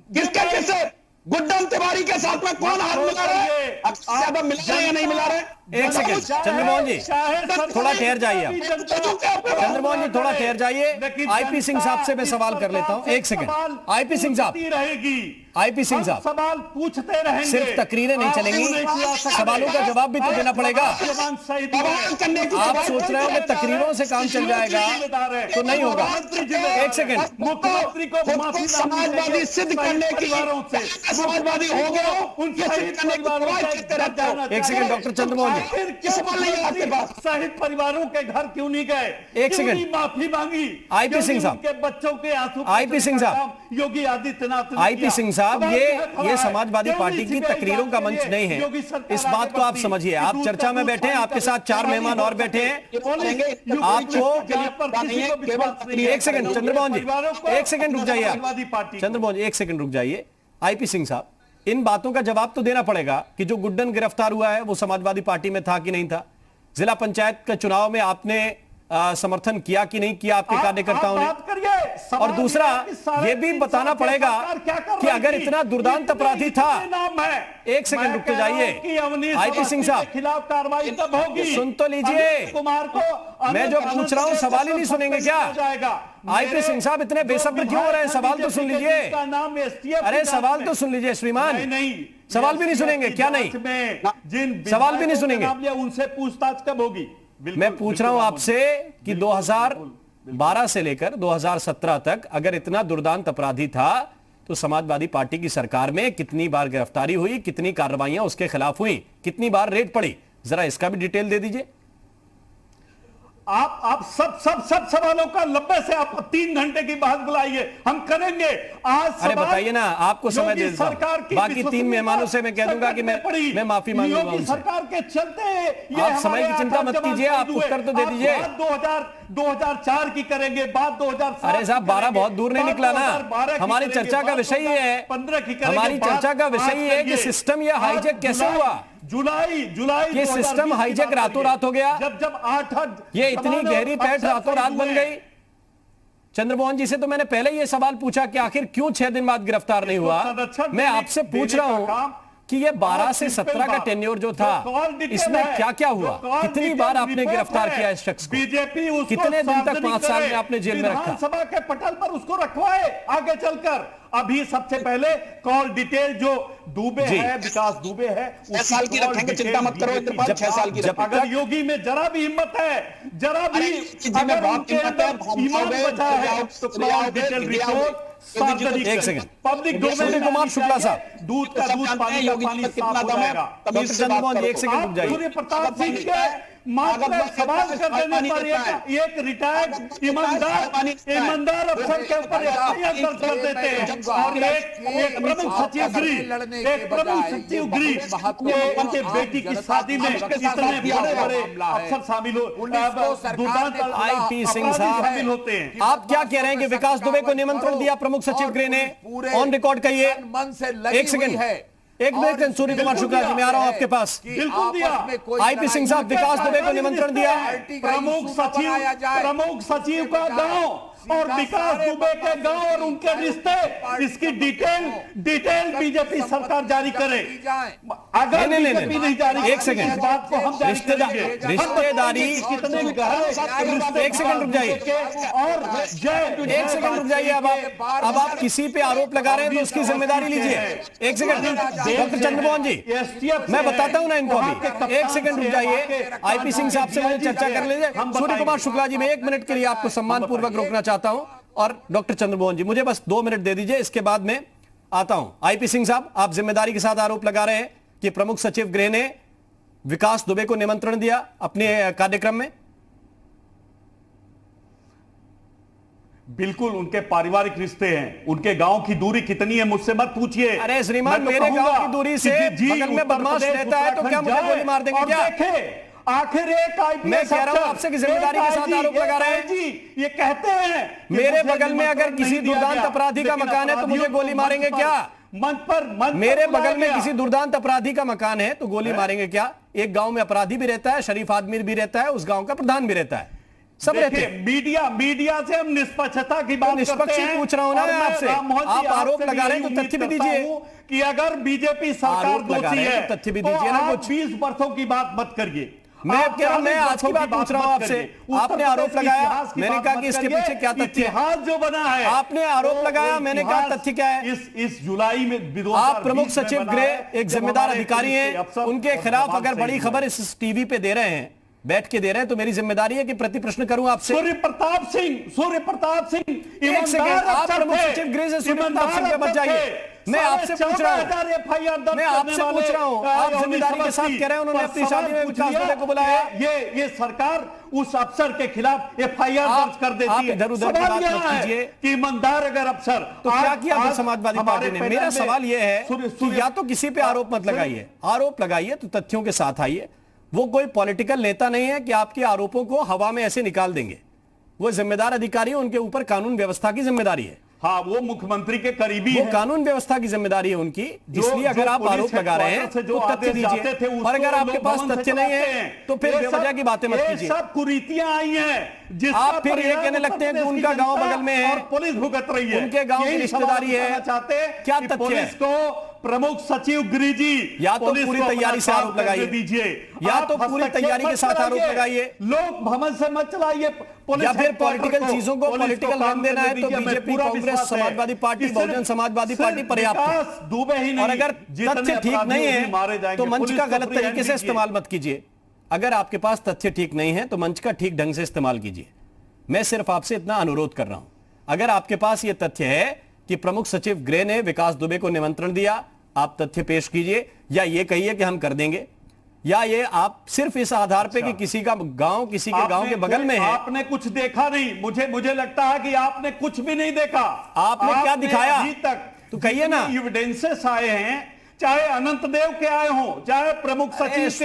F: किसके किसे गुड्डन तिवारी के साथ में कौन हाथ मिला रहा है? अब ज्यादा मिला रहे या नहीं मिला रहे?
A: एक सेकंड चंद्रमोहन जी, थोड़ा ठहर जाइए आप। चंद्रमोहन जी थोड़ा ठहर जाइए। आईपी सिंह साहब से मैं सवाल कर लेता हूं। एक सेकंड आईपी सिंह साहब, आईपी सिंह साहब,
G: सवाल पूछते रहेंगे,
A: सिर्फ तकरीरें नहीं चलेंगी, सवालों का जवाब भी तो देना पड़ेगा। आप सोच रहे हो कि तकरीरों से काम चल जाएगा तो नहीं होगा। एक सेकंड,
G: मुख्यमंत्री को माफी
F: समाजवादी सिद्ध करने की समाजवादी हो गए, उनके सिद्ध करने की।
A: एक सेकंड डॉक्टर चंद्रमोहन जी,
G: शहीद परिवारों के घर क्यों नहीं गए?
A: एक सेकंड,
G: माफी मांगी
A: आईपी सिंह साहब,
G: के बच्चों के आंसू,
A: आईपी सिंह साहब,
G: योगी आदित्यनाथ,
A: आईपी सिंह साहब, ये समाजवादी पार्टी की तकरीरों का मंच नहीं है। इस बात को आप समझिए। आप चर्चा में बैठे हैं, आपके साथ 4 मेहमान और बैठे हैं। आपको एक सेकंड चंद्रमोहन जी, एक सेकंड रुक जाइए आप। चंद्रमोहन जी एक सेकंड रुक जाइए। आईपी सिंह साहब, इन बातों का जवाब तो देना पड़ेगा कि जो गुड्डन गिरफ्तार हुआ है वो समाजवादी पार्टी में था कि नहीं था। जिला पंचायत के चुनाव में आपने समर्थन किया कि नहीं किया आपके कार्यकर्ताओं ने। और दूसरा ये भी बताना पड़ेगा कि अगर इतना दुर्दांत अपराधी था, एक सेकंड रुक जाइए आईपी सिंह साहब,
G: खिलाफ कार्रवाई तब होगी।
A: सुन तो लीजिए,
G: कुमार को
A: मैं जो पूछ रहा हूं सवाल ही नहीं सुनेंगे क्या? आईपी सिंह साहब इतने बेसब्र क्यों हो रहे हैं? सवाल तो सुन लीजिए। अरे सवाल तो सुन लीजिए श्रीमान, सवाल भी नहीं सुनेंगे क्या? नहीं,
G: जिन
A: सवाल भी नहीं सुनेंगे।
G: उनसे पूछताछ कब होगी?
A: मैं पूछ रहा हूं आपसे कि 2012 से लेकर 2017 तक अगर इतना दुर्दांत अपराधी था तो समाजवादी पार्टी की सरकार में कितनी बार गिरफ्तारी हुई, कितनी कार्रवाइयां उसके खिलाफ हुई, कितनी बार रेड पड़ी? जरा इसका भी डिटेल दे दीजिए।
G: आप सब सवालों का लंबे से आप 3 घंटे की बात बुलाइए, हम करेंगे आज।
A: अरे बताइए ना, आपको समय दे देता हूं। बाकी 3 मेहमानों से मैं कह दूंगा कि मैं माफी मांगूंगा उनसे।
G: सरकार के चलते
A: आप समय की चिंता मत कीजिए, आप उत्तर तो दे दीजिए।
G: 2004 की करेंगे, बात 2007।
A: अरे साहब 12 बहुत दूर नहीं निकला ना। हमारी चर्चा का विषय ये है,
G: 15 की करेंगे।
A: हमारी चर्चा का विषय ये है कि सिस्टम ये हाईजैक कैसे हुआ?
G: जुलाई
A: ये सिस्टम हाईजैक रातों रात हो गया।
G: जब 8
A: ये इतनी गहरी पैठ रातों रात बन गई। चंद्रमोहन जी से तो मैंने पहले ये सवाल पूछा कि आखिर क्यों 6 दिन बाद गिरफ्तार नहीं हुआ। मैं आपसे पूछ रहा हूं कि ये 12 से 17 का टेन्योर जो था, इसमें क्या क्या हुआ, कितनी बार आपने गिरफ्तार किया इस शख्स को,
G: बीजेपी
A: कितने दिन तक 5 साल में आपने जेल में रखा?
G: विधानसभा के पटल पर उसको रखवाए आगे चलकर। अभी सबसे पहले कॉल डिटेल जो दुबे है, विकास दुबे है,
F: 6 साल की रखेंगे, चिंता मत करो इंद्रपाल, 6 साल की
G: अगर योगी में जरा भी हिम्मत है, जरा भी अगर उनके अंदर ईमान बचा है तो कॉल डिटेल रिपोर्ट
A: एक second,
G: public
A: domain Kumar Shukla साहब,
G: दूध का दूध, पानी का पानी साफ हो जाएगा।
A: डॉक्टर चंद्रमोहन जी एक सेकंड रुक जाइए।
G: सूर्य प्रताप सिंह के मात्र सवाल कर देने पर एक रिटायर्ड ईमानदार अफसर के ऊपर एफआईआर दर्ज कर देते हैं, और एक प्रमुख सचिव गृह उनके बेटी की शादी में इतने बड़े अफसर शामिल हो,
A: आईपी सिंह साहब
G: शामिल होते हैं।
A: आप क्या कह रहे हैं कि विकास दुबे को निमंत्रण दिया प्रमुख सचिव गृह ने? ऑन रिकॉर्ड कहिए। एक सेकंड, एक मिनट, सूर्य कुमार शुक्ला जी मैं आ रहा हूं आपके पास।
G: बिल्कुल दिया।
A: आईपी सिंह साहब, विकास दुबे को निमंत्रण दिया?
G: प्रमुख सचिव का गांव और विकास दुबे के गांव और उनके रिश्ते, इसकी डिटेल बीजेपी सरकार जारी करे। अगर बीजेपी नहीं जारी,
A: एक सेकंड,
G: इस बात को हम
A: रिश्तेदारी
G: कितने गहरे,
A: एक सेकंड रुक जाइए,
G: और
A: एक सेकंड रुक जाइए। अब आप किसी पे आरोप लगा रहे हैं तो उसकी जिम्मेदारी लीजिए। एक सेकंड, डॉक्टर चंद्रमोहन जी मैं बताता हूं ना इनको अभी। एक सेकंड रुक जाइए, आईपी सिंह साहब से मुझे चर्चा कर लीजिए। सूर्य कुमार शुक्ला जी, मैं 1 मिनट के लिए आपको सम्मान पूर्वक रोकना चाहता हूं, और डॉक्टर चंद्रमोहन जी मुझे बस 2 मिनट दे दीजिए, इसके बाद में आता हूं। आईपी सिंह साहब, आप जिम्मेदारी के साथ आरोप लगा रहे हैं कि प्रमुख सचिव गृह ने विकास दुबे को निमंत्रण दिया अपने कार्यक्रम में?
G: बिल्कुल, उनके पारिवारिक रिश्ते हैं, उनके गांव की दूरी कितनी है मुझसे मत पूछिए।
A: अरे श्रीमान, मेरे गांव की दूरी से बगल में बदमाश रहता है तो क्या मुझे गोली मार देंगे क्या?
G: आखिर एक आईपीएस
A: मैं कह रहा हूं आपसे कि जिम्मेदारी के साथ आरोप लगा रहे हैं
G: जी, ये कहते हैं
A: मेरे बगल में अगर किसी दुर्दांत अपराधी का मकान है तो मुझे गोली मारेंगे क्या?
G: मंच पर
A: मेरे बगल में किसी दुर्दांत अपराधी का मकान है तो गोली मारेंगे क्या? एक गांव में अपराधी भी रहता है, शरीफ आदमी भी रहता है, उस गांव का प्रधान भी रहता है, सब रहते हैं।
G: मीडिया से हम निष्पक्षता की बात करते हैं।
A: पूछ रहा हूं ना आपसे, आप आरोप लगा रहे हैं तो तथ्य भी दीजिए
G: कि अगर बीजेपी सरकार दोषी है
A: तो तथ्य भी दीजिए ना। कुछ
G: 20 वर्षों की बात मत करिए।
A: मैं आज की बात पूछ रहा हूं आपसे। आपने आरोप लगाया, मैंने कहा कि इसके पीछे क्या तथ्य है?
G: जो बना है,
A: आपने आरोप लगाया, मैंने कहा तथ्य क्या है?
G: इस जुलाई में
A: आप प्रमुख सचिव गृह एक जिम्मेदार अधिकारी हैं, उनके खिलाफ अगर बड़ी खबर इस टीवी पे दे रहे हैं, बैठ के दे रहे हैं, तो मेरी जिम्मेदारी है कि प्रति प्रश्न करूं आपसे।
G: सूर्य प्रताप सिंह
A: एक सेकंड, आप प्रमुख सचिव गृह से सूर्य प्रताप सिंह पे बच जाइए। मैं आपसे पूछ रहा हूं, आप जिम्मेदारी के साथ कह रहे हैं उन्होंने अपनी शादी में विकास दुबे को बुलाया।
G: ये सरकार उस अफसर के खिलाफ एफआईआर दर्ज कर देती है।
A: इधर-उधर की बात मत कीजिए
G: कि ईमानदार अगर अफसर,
A: तो क्या किया समाजवादी पार्टी ने? मेरा सवाल यह है कि या तो किसी पे आरोप मत लगाइए, आरोप लगाइए तो तथ्यों के साथ आइए। वो कोई पॉलिटिकल नेता नहीं है कि आपके आरोपों को हवा में ऐसे निकाल देंगे। वो जिम्मेदार अधिकारी है, उनके ऊपर कानून व्यवस्था की जिम्मेदारी है।
G: हाँ, वो मुख्यमंत्री के करीबी
A: वो कानून व्यवस्था की जिम्मेदारी है उनकी। इसलिए अगर आप आरोप लगा रहे हैं तो तथ्य दीजिए, और अगर आपके पास तथ्य नहीं है तो फिर बेवजह की बातें मत कीजिए।
G: सब कुरीतियां आई हैं,
A: आप फिर ये कहने लगते हैं कि उनका गांव बगल में है,
G: पुलिस भुगत रही है,
A: उनके गांव की रिश्तेदारी है। क्या तथ्य है?
G: को प्रमुख सचिव गृह जी
A: या तो पूरी तैयारी से आरोप लगाइए
G: दीजिए,
A: या तो पूरी तैयारी के साथ आरोप लगाइए।
G: लोग भवन से मत चलाइए,
A: या फिर पॉलिटिकल चीजों को पॉलिटिकल रंग देना है तो BJP, Congress, Samajwadi party, Bahujan Samajwadi party पर्याप्त है।
G: दुबे ही नहीं,
A: और अगर तथ्य ठीक नहीं है तो मंच का गलत तरीके से इस्तेमाल मत कीजिए। अगर आपके पास तथ्य ठीक नहीं है तो मंच का ठीक ढंग से इस्तेमाल कीजिए। मैं सिर्फ आपसे इतना अनुरोध कर रहा हूं, अगर आपके पास यह तथ्य है कि प्रमुख सचिव गृह ने विकास दुबे को निमंत्रण दिया, आप तथ्य पेश कीजिए, या ये कहिए कि हम कर देंगे, या ये आप सिर्फ इस आधार पे कि किसी का गांव किसी के गांव के बगल में है।
G: आपने कुछ देखा नहीं, मुझे लगता है कि आपने कुछ भी नहीं देखा।
A: आपने क्या दिखाया
G: अभी तक?
A: तो कहिए ना।
G: एविडेंसेस आए हैं, चाहे अनंत देव के आए हो, चाहे प्रमुख सचिव के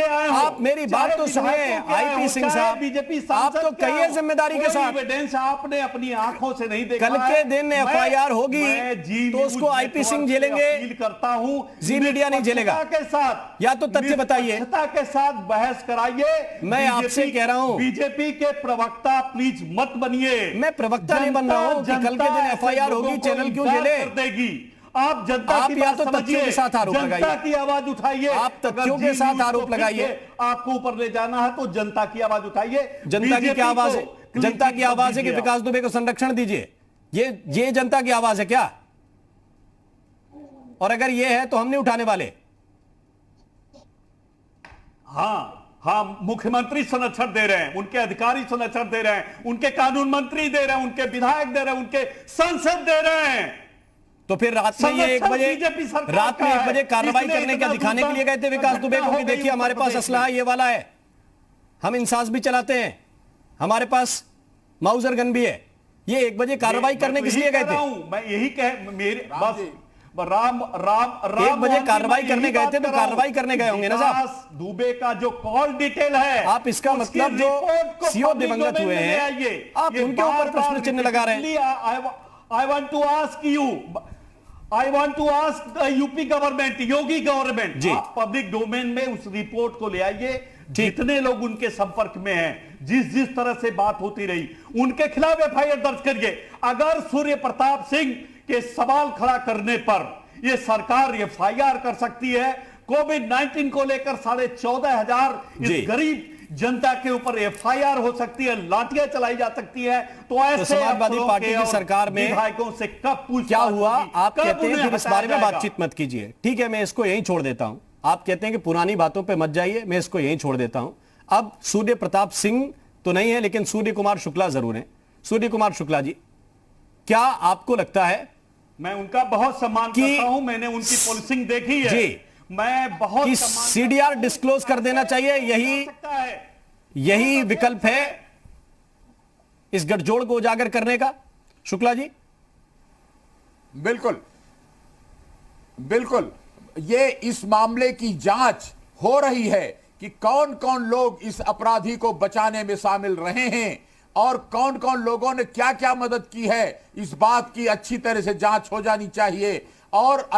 G: आए हो।
A: आप मेरी बात तो सुनिए आईपी सिंह साहब,
G: बीजेपी
A: आप तो कहिए जिम्मेदारी के साथ।
G: एविडेंस आपने अपनी आंखों से नहीं देखा।
A: कल के दिन एफआईआर होगी तो उसको आईपी सिंह झेलेंगे,
G: करता हूं
A: जी मीडिया नहीं झेलेगा
G: के साथ।
A: या तो तथ्य बताइए,
G: के साथ बहस कराइए।
A: मैं आपसे कह रहा हूं,
G: बीजेपी के प्रवक्ता प्लीज मत बनिए।
A: मैं प्रवक्ता नहीं बन रहा हूं कि कल के दिन एफआईआर होगी चैनल क्यों झेले।
G: देगी आप जनता
A: आप
G: की
A: या
G: बात
A: तो तथ्यों
G: समझिए,
A: के साथ आरोप
G: जनता
A: लगाइए।
G: की आवाज उठाइए।
A: आप तथ्यों
G: अगर
A: के साथ
G: जी
A: आरोप
G: न्यूज़ को
A: लगाइए।
G: फिर से आपको ऊपर ले जाना है तो जनता की आवाज उठाइए।
A: जनता की क्या आवाज है? जनता की आवाज है कि
G: दीजिए।
A: विकास दुबे को संरक्षण दीजिए, ये जनता की आवाज है क्या? और अगर ये है तो हम नहीं उठाने वाले।
G: हाँ, मुख्यमंत्री संरक्षण दे रहे हैं, उनके अधिकारी संरक्षण दे रहे हैं, उनके कानून मंत्री दे रहे हैं, उनके विधायक दे रहे हैं, उनके सांसद दे रहे हैं।
A: तो फिर रात में ये 1 बजे
G: बीजेपी सरकार
A: रात में
G: का
A: 1
G: है।
A: बजे कार्रवाई
G: इसलिए
A: करने का
G: इतना
A: दिखाने के लिए गए थे विकास दुबे को
G: घटना
A: कि
G: हो गई
A: देखिए हमारे
G: उत्तर
A: पास
G: प्रदेश
A: असला है, ये वाला है, हम इंसास भी चलाते हैं, हमारे पास माउजर गन भी है। ये 1 बजे कार्रवाई करने किस लिए गए थे?
G: मैं यही कह मेरे बस राम
A: 1 बजे कार्रवाई करने गए थे तो कार्रवाई करने गए होंगे ना साहब।
G: दुबे का जो कॉल डिटेल है,
A: आप इसका मतलब जो सीओ दिवंगत हुए हैं आप उनके ऊपर प्रश्न चिन्ह लगा रहे हैं।
G: I want to ask you, I want to ask the UP government, Yogi government, आप पब्लिक डोमेन में उस रिपोर्ट को ले आइए। जितने लोग उनके संपर्क में हैं, जिस तरह से बात होती रही, उनके खिलाफ एफआईआर दर्ज करिए। अगर सूर्य प्रताप सिंह के सवाल खड़ा करने पर यह सरकार एफआईआर कर सकती है, कोविड-19 को लेकर 14,500 इस गरीब जनता के ऊपर एफआईआर हो सकती है, लाठियां चलाई जा सकती है, तो ऐसे
A: समाजवादी पार्टी की सरकार में
G: विधायकों से कब पूछ
A: क्या हुआ? आप कहते हैं कि इस बारे में बातचीत मत कीजिए, ठीक है, मैं इसको यहीं छोड़ देता हूं। आप कहते हैं कि पुरानी बातों पे मत जाइए, मैं इसको यहीं छोड़ देता हूं। अब सूर्य प्रताप सिंह तो नहीं है, लेकिन सूर्य कुमार शुक्ला जरूर है। सूर्य कुमार शुक्ला जी, क्या आपको लगता है?
G: मैं उनका बहुत सम्मान करता हूं, मैंने उनकी पॉलिसिंग देखी है
A: जी,
G: मैं बहुत
A: कि सीडीआर डिस्क्लोज कर देना चाहिए, यही विकल्प है इस गठजोड़ को उजागर करने का? शुक्ला जी,
I: बिल्कुल बिल्कुल, ये इस मामले की जांच हो रही है कि कौन कौन लोग इस अपराधी को बचाने में शामिल रहे हैं और कौन कौन लोगों ने क्या क्या मदद की है। इस बात की अच्छी तरह से जांच हो जानी चाहिए और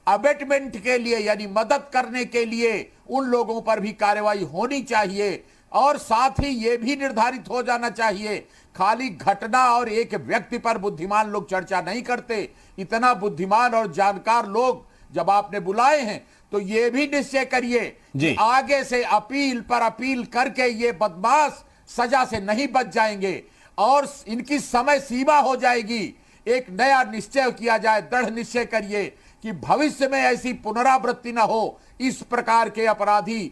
I: अबेटमेंट के लिए यानी मदद करने के लिए उन लोगों पर भी कार्रवाई होनी चाहिए। और साथ ही यह भी निर्धारित हो जाना चाहिए, खाली घटना और एक व्यक्ति पर बुद्धिमान लोग चर्चा नहीं करते। इतना बुद्धिमान और जानकार लोग जब आपने बुलाए हैं तो यह भी निश्चय करिए कि आगे से अपील पर अपील करके ये बदमाश सजा से नहीं बच जाएंगे और इनकी समय सीमा हो जाएगी। एक नया निश्चय किया जाए, दृढ़ निश्चय करिए कि भविष्य में ऐसी पुनरावृत्ति न हो, इस प्रकार के अपराधी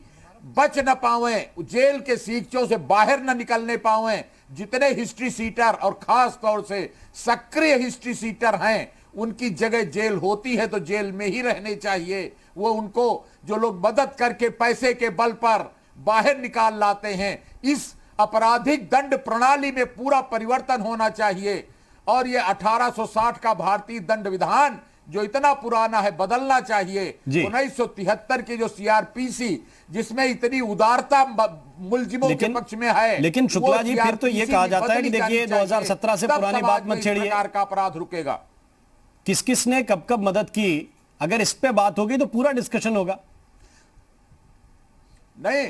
I: बच न पावे, जेल के सीखचों से बाहर न निकलने पावे। जितने हिस्ट्री सीटर और खास तौर से सक्रिय हिस्ट्री सीटर हैं, उनकी जगह जेल होती है तो जेल में ही रहने चाहिए। वो उनको जो लोग मदद करके पैसे के बल पर बाहर निकाल लाते हैं, इस आपराधिक दंड प्रणाली में पूरा परिवर्तन होना चाहिए। और ये 1860 का भारतीय दंड विधान जो इतना पुराना है बदलना चाहिए। 1973 की जो सीआरपीसी जिसमें इतनी उदारता मुलजिमों के पक्ष में है,
A: लेकिन शुक्ला जी फिर तो ये कहा जाता है कि देखिए 2017 से पुरानी बात मत छेड़िए,
I: प्रकार का अपराध रुकेगा।
A: किस किस ने कब कब मदद की, अगर इस पे बात होगी तो पूरा डिस्कशन होगा।
I: नहीं,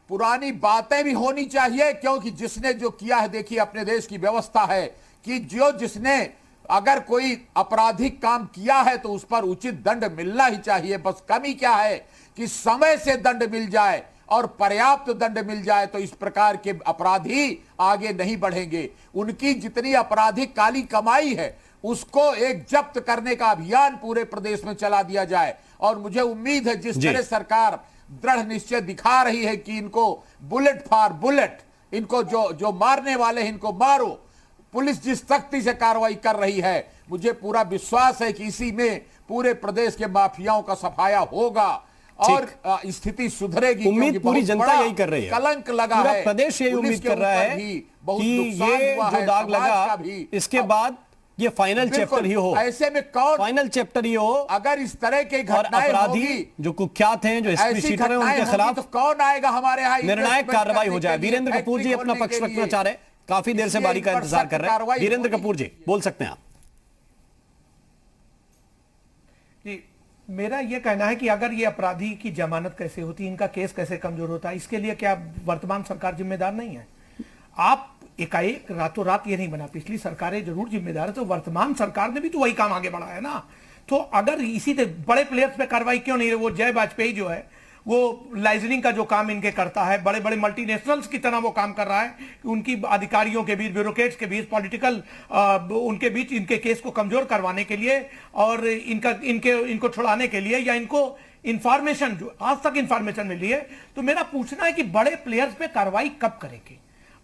I: पुरानी बातें भी होनी चाहिए, क्योंकि जिसने जो किया है, देखिए अपने देश की व्यवस्था है कि जिसने अगर कोई आपराधिक काम किया है तो उस पर उचित दंड मिलना ही चाहिए। बस कमी क्या है कि समय से दंड मिल जाए और पर्याप्त दंड मिल जाए तो इस प्रकार के अपराधी आगे नहीं बढ़ेंगे। उनकी जितनी आपराधिक काली कमाई है उसको एक जब्त करने का अभियान पूरे प्रदेश में चला दिया जाए। और मुझे उम्मीद है जिस तरह सरकार दृढ़ निश्चय दिखा रही है कि इनको बुलेट फॉर बुलेट, इनको जो मारने वाले हैं इनको मारो, पुलिस जिस सख्ती से कार्रवाई कर रही है, मुझे पूरा विश्वास है कि इसी में पूरे प्रदेश के माफियाओं का सफाया होगा और स्थिति सुधरेगी।
A: उम्मीद पूरी जनता यही कर रही है,
I: कलंक लगा
A: पूरा
I: है,
A: प्रदेश यही उम्मीद कर रहा है कि ये जो दाग लगा इसके बाद ये फाइनल चैप्टर ही हो।
I: ऐसे में कौन
A: फाइनल चैप्टर ही हो
I: अगर इस तरह के घटनाएं
A: अपराधी जो कुख्यात हैं, जो एसपी शीटर हैं, उनके खिलाफ
I: तो कौन आएगा हमारे यहाँ
A: निर्णायक कार्रवाई हो जाए। वीरेंद्र कपूर जी अपना पक्ष रखना चाह रहे हैं, काफी देर से बारी का इंतजार कर रहे हैं। वीरेंद्र कपूर जी बोल सकते हैं आप।
H: मेरा यह कहना है कि अगर ये अपराधी की जमानत कैसे होती, इनका केस कैसे कमजोर होता है, इसके लिए क्या वर्तमान सरकार जिम्मेदार नहीं है? आप एकाएक रातों रात ये नहीं बना, पिछली सरकारें जरूर जिम्मेदार है, तो वर्तमान सरकार ने भी तो वही काम आगे बढ़ाया ना। तो अगर इसी बड़े प्लेयर्स पे कार्रवाई क्यों नहीं है? वो जय वाजपेयी जो है वो लाइजनिंग का जो काम इनके करता है, बड़े बड़े मल्टीनेशनल्स की तरह वो काम कर रहा है कि उनकी अधिकारियों के बीच, ब्यूरोक्रेट्स के बीच, पॉलिटिकल उनके बीच इनके केस को कमजोर करवाने के लिए और इनको छुड़ाने के लिए, या इनको इंफॉर्मेशन जो आज तक इंफॉर्मेशन मिली है। तो मेरा पूछना है कि बड़े प्लेयर्स पे कार्रवाई कब करेंगे?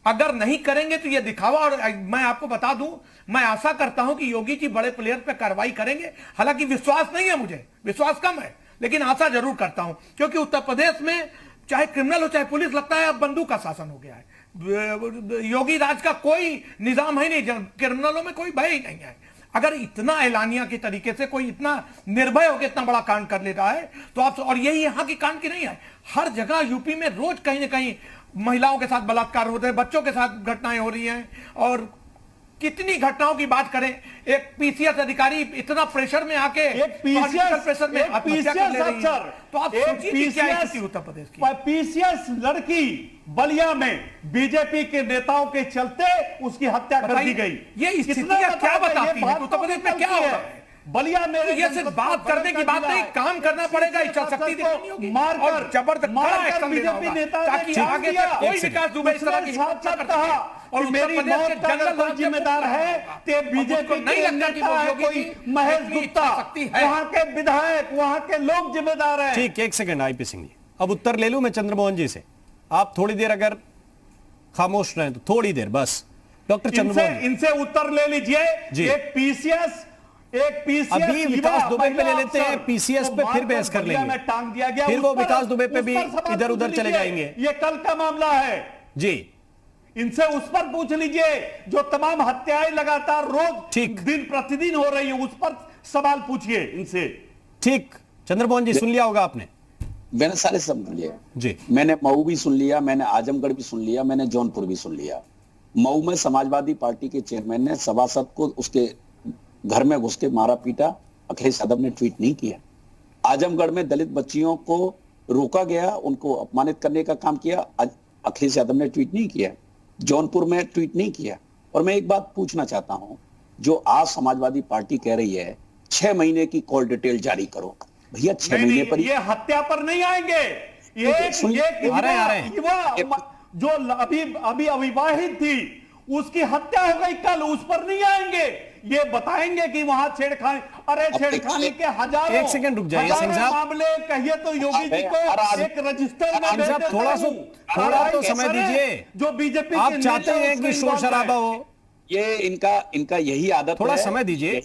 H: अगर नहीं करेंगे तो ये दिखावा, और मैं आपको बता दूं, मैं आशा करता हूं कि योगी जी बड़े प्लेयर्स पे कार्रवाई करेंगे। हालांकि विश्वास नहीं है, मुझे विश्वास कम है, लेकिन आशा जरूर करता हूं, क्योंकि उत्तर प्रदेश में चाहे क्रिमिनल हो चाहे पुलिस, लगता है अब बंदूक का शासन हो गया है। योगी राज का कोई निजाम है नहीं, क्रिमिनलों में कोई भय ही नहीं है। अगर इतना एलानिया के तरीके से कोई इतना निर्भय होकर इतना बड़ा कांड कर ले रहा है तो आप, और यही यहाँ की कांड की नहीं है, हर जगह यूपी में रोज कहीं ना कहीं महिलाओं के साथ बलात्कार होते हैं, बच्चों के साथ घटनाएं हो रही हैं, और कितनी घटनाओं की बात करें। एक पीसीएस अधिकारी इतना प्रेशर में आके,
G: एक पीसीएस
H: प्रेशर में आत्महत्या कर ले रही है। तो आप सोचिए क्या स्थिति उत्तर प्रदेश की।
G: पीसीएस लड़की बलिया में बीजेपी के नेताओं के चलते उसकी हत्या कर दी गई।
H: ये स्थिति क्या बताती है उत्तर प्रदेश में क्या हो रहा है?
G: बलिया में
H: ये सिर्फ बात करने की बात नहीं, काम करना पड़ेगा, इच्छा शक्ति दिखानी होगी और जबरदस्त
G: बीजेपी नेता
H: ताकि आगे कोई विकास दुबे इस तरह की
G: और मेरी मौत का अगर कोई जिम्मेदार है तो बीजेपी नहीं लगता कि वो कोई महेश गुप्ता, वहां के विधायक, वहां के लोग जिम्मेदार हैं।
A: ठीक, एक सेकंड आईपी सिंह जी, अब उत्तर ले लूं मैं चंद्रमोहन जी से, आप थोड़ी देर अगर खामोश रहें तो थोड़ी देर बस। डॉक्टर चंद्रमोहन
G: इनसे उत्तर ले लीजिए। एक पीसीएस
A: अभी विकास दुबे पे ले लेते हैं, पीसीएस पे फिर बहस कर लेंगे,
G: टांग दिया गया,
A: फिर वो विकास दुबे पे भी इधर उधर चले जाएंगे।
G: ये कल का मामला है
A: जी,
G: इनसे उस पर पूछ लीजिए जो तमाम हत्याएं लगातार रोज दिन प्रतिदिन हो रही है, उस पर सवाल पूछिए इनसे।
A: ठीक, चंद्रमोहन जी सुन लिया होगा आपने?
F: मैंने सारे सब सुन लिया
A: जी।
F: मैंने मऊ भी सुन लिया, मैंने आजमगढ़ भी सुन लिया, मैंने जौनपुर भी सुन लिया। मऊ में समाजवादी पार्टी के चेयरमैन ने सभासद को उसके घर में घुस के मारा पीटा, अखिलेश यादव ने ट्वीट नहीं किया। आजमगढ़ में दलित बच्चियों को रोका गया, उनको अपमानित करने का काम किया, अखिलेश यादव ने ट्वीट नहीं किया। जौनपुर में ट्वीट नहीं किया। और मैं एक बात पूछना चाहता हूं, जो आज समाजवादी पार्टी कह रही है 6 महीने की कॉल डिटेल जारी करो, भैया 6 महीने पर
G: ये हत्या पर नहीं आएंगे। युवा जो अभी अविवाहित थी उसकी हत्या हो गई कल, उस पर नहीं आएंगे। ये बताएंगे कि वहां छेड़खानी, अरे छेड़खानी के हजारों,
A: एक सेकंड रुक जाइए सिंह साहब,
G: मामले कहिए तो योगी जी को एक रजिस्टर में भेज देता हूं।
A: थोड़ा तो समय दीजिए।
G: जो बीजेपी
A: आप चाहते हैं कि शोर शराबा हो,
F: ये इनका यही आदत,
A: थोड़ा समय दीजिए,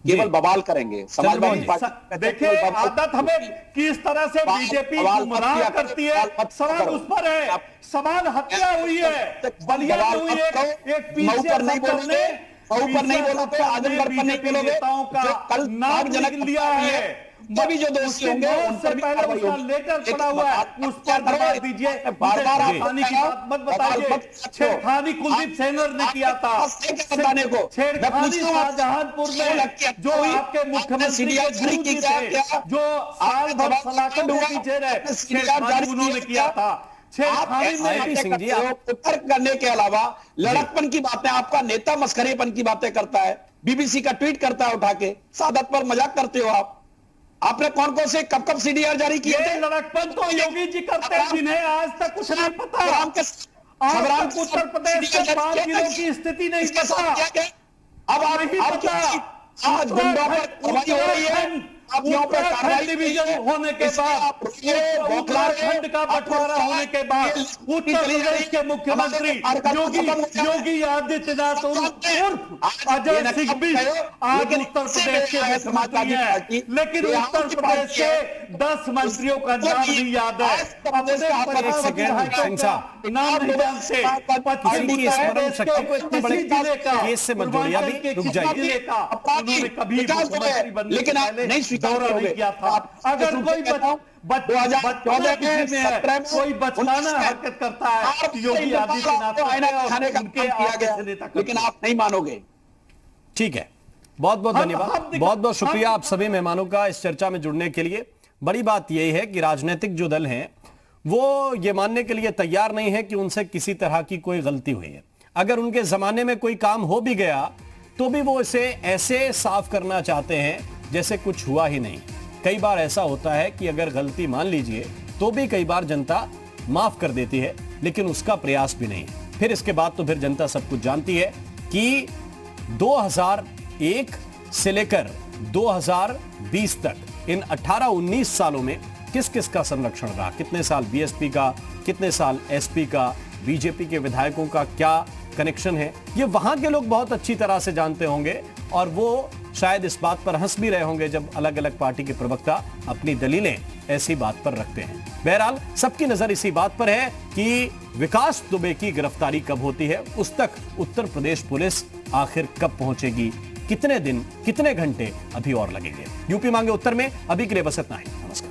F: केवल बवाल करेंगे। समाजवादी पार्टी
G: देखिए आदत हमें किस तरह से बीजेपी गुमराह करती है, सवाल उस पर है। सवाल हत्या हुई है, बलिया हुई है, एक पीसीएस
F: नहीं बोलोगे, ऊपर नहीं बोलोगे, आजमगढ़ पर नहीं बोलोगे,
G: नेताओं का नाम लिख लिया है।
F: भी जो दोषी होंगे उन पर भी कार्रवाई होगी।
G: लेटर पड़ा हुआ है, उस पर दबा दीजिए। छेड़खानी की बात मत बताइए। छेड़खानी कुलदीप सेंगर ने किया था, छेड़खानी शाहजहांपुर में जो आपके मुख्यमंत्री के गुरु जी थे, जो साल भर सलाखों के पीछे रहे, छेड़खानी उन्होंने किया था।
F: तर्क करने के अलावा लड़कपन की बातें, आपका नेता मस्करेपन की बातें करता है, बीबीसी का ट्वीट करता है उठा के, सादत पर मजाक करते हो आप। आपने कौन कौन से कब सीडीआर जारी किए थे?
G: लड़कपन तो योगी जी करते हैं, जिन्हें आज तक कुछ नहीं पता। आज तक उत्तर प्रदेश के 5 जिलों की स्थिति नहीं पता।
F: अब आज गुंडों पर कार्रवाई हो रही है,
G: उत्तराखंड डिवीजन होने के बाद, उत्तराखंड का बंटवारा होने के बाद उत्तर प्रदेश के मुख्यमंत्री योगी आदित्यनाथ उर्फ अजय सिंह भी आज उत्तर प्रदेश के मुख्यमंत्री हैं, लेकिन उत्तर प्रदेश के 10 मंत्रियों का नाम नहीं याद है, नाम नहीं जानते। उन्होंने कभी मुख्यमंत्री बनने
F: लेकिन आप नहीं
G: दौरा नहीं किया था। अगर कोई 2014 में कोई बचकाना हरकत करता है तो योगी आदित्यनाथ उनके आगे नेता,
F: लेकिन आप नहीं मानोगे।
A: ठीक है, बहुत बहुत धन्यवाद, बहुत बहुत शुक्रिया आप सभी मेहमानों का इस चर्चा में जुड़ने के लिए। बड़ी बात यह है कि राजनीतिक जो दल हैं वो ये मानने के लिए तैयार नहीं है कि उनसे किसी तरह की कोई गलती हुई है। अगर उनके जमाने में कोई काम हो भी गया तो भी वो इसे ऐसे साफ करना चाहते हैं जैसे कुछ हुआ ही नहीं। कई बार ऐसा होता है कि अगर गलती मान लीजिए तो भी कई बार जनता माफ कर देती है, लेकिन उसका प्रयास भी नहीं। फिर इसके बाद तो फिर जनता सब कुछ जानती है कि 2001 से लेकर 2020 तक इन 18-19 सालों में किस किस का संरक्षण रहा, कितने साल बीएसपी का, कितने साल एसपी का, बीजेपी के विधायकों का क्या कनेक्शन है, ये वहां के लोग बहुत अच्छी तरह से जानते होंगे और वो शायद इस बात पर हंस भी रहे होंगे जब अलग अलग पार्टी के प्रवक्ता अपनी दलीलें ऐसी बात पर रखते हैं। बहरहाल सबकी नजर इसी बात पर है कि विकास दुबे की गिरफ्तारी कब होती है, उस तक उत्तर प्रदेश पुलिस आखिर कब पहुंचेगी, कितने दिन, कितने घंटे अभी और लगेंगे। यूपी मांगे उत्तर में अभी के लिए बस इतना ही। नमस्कार।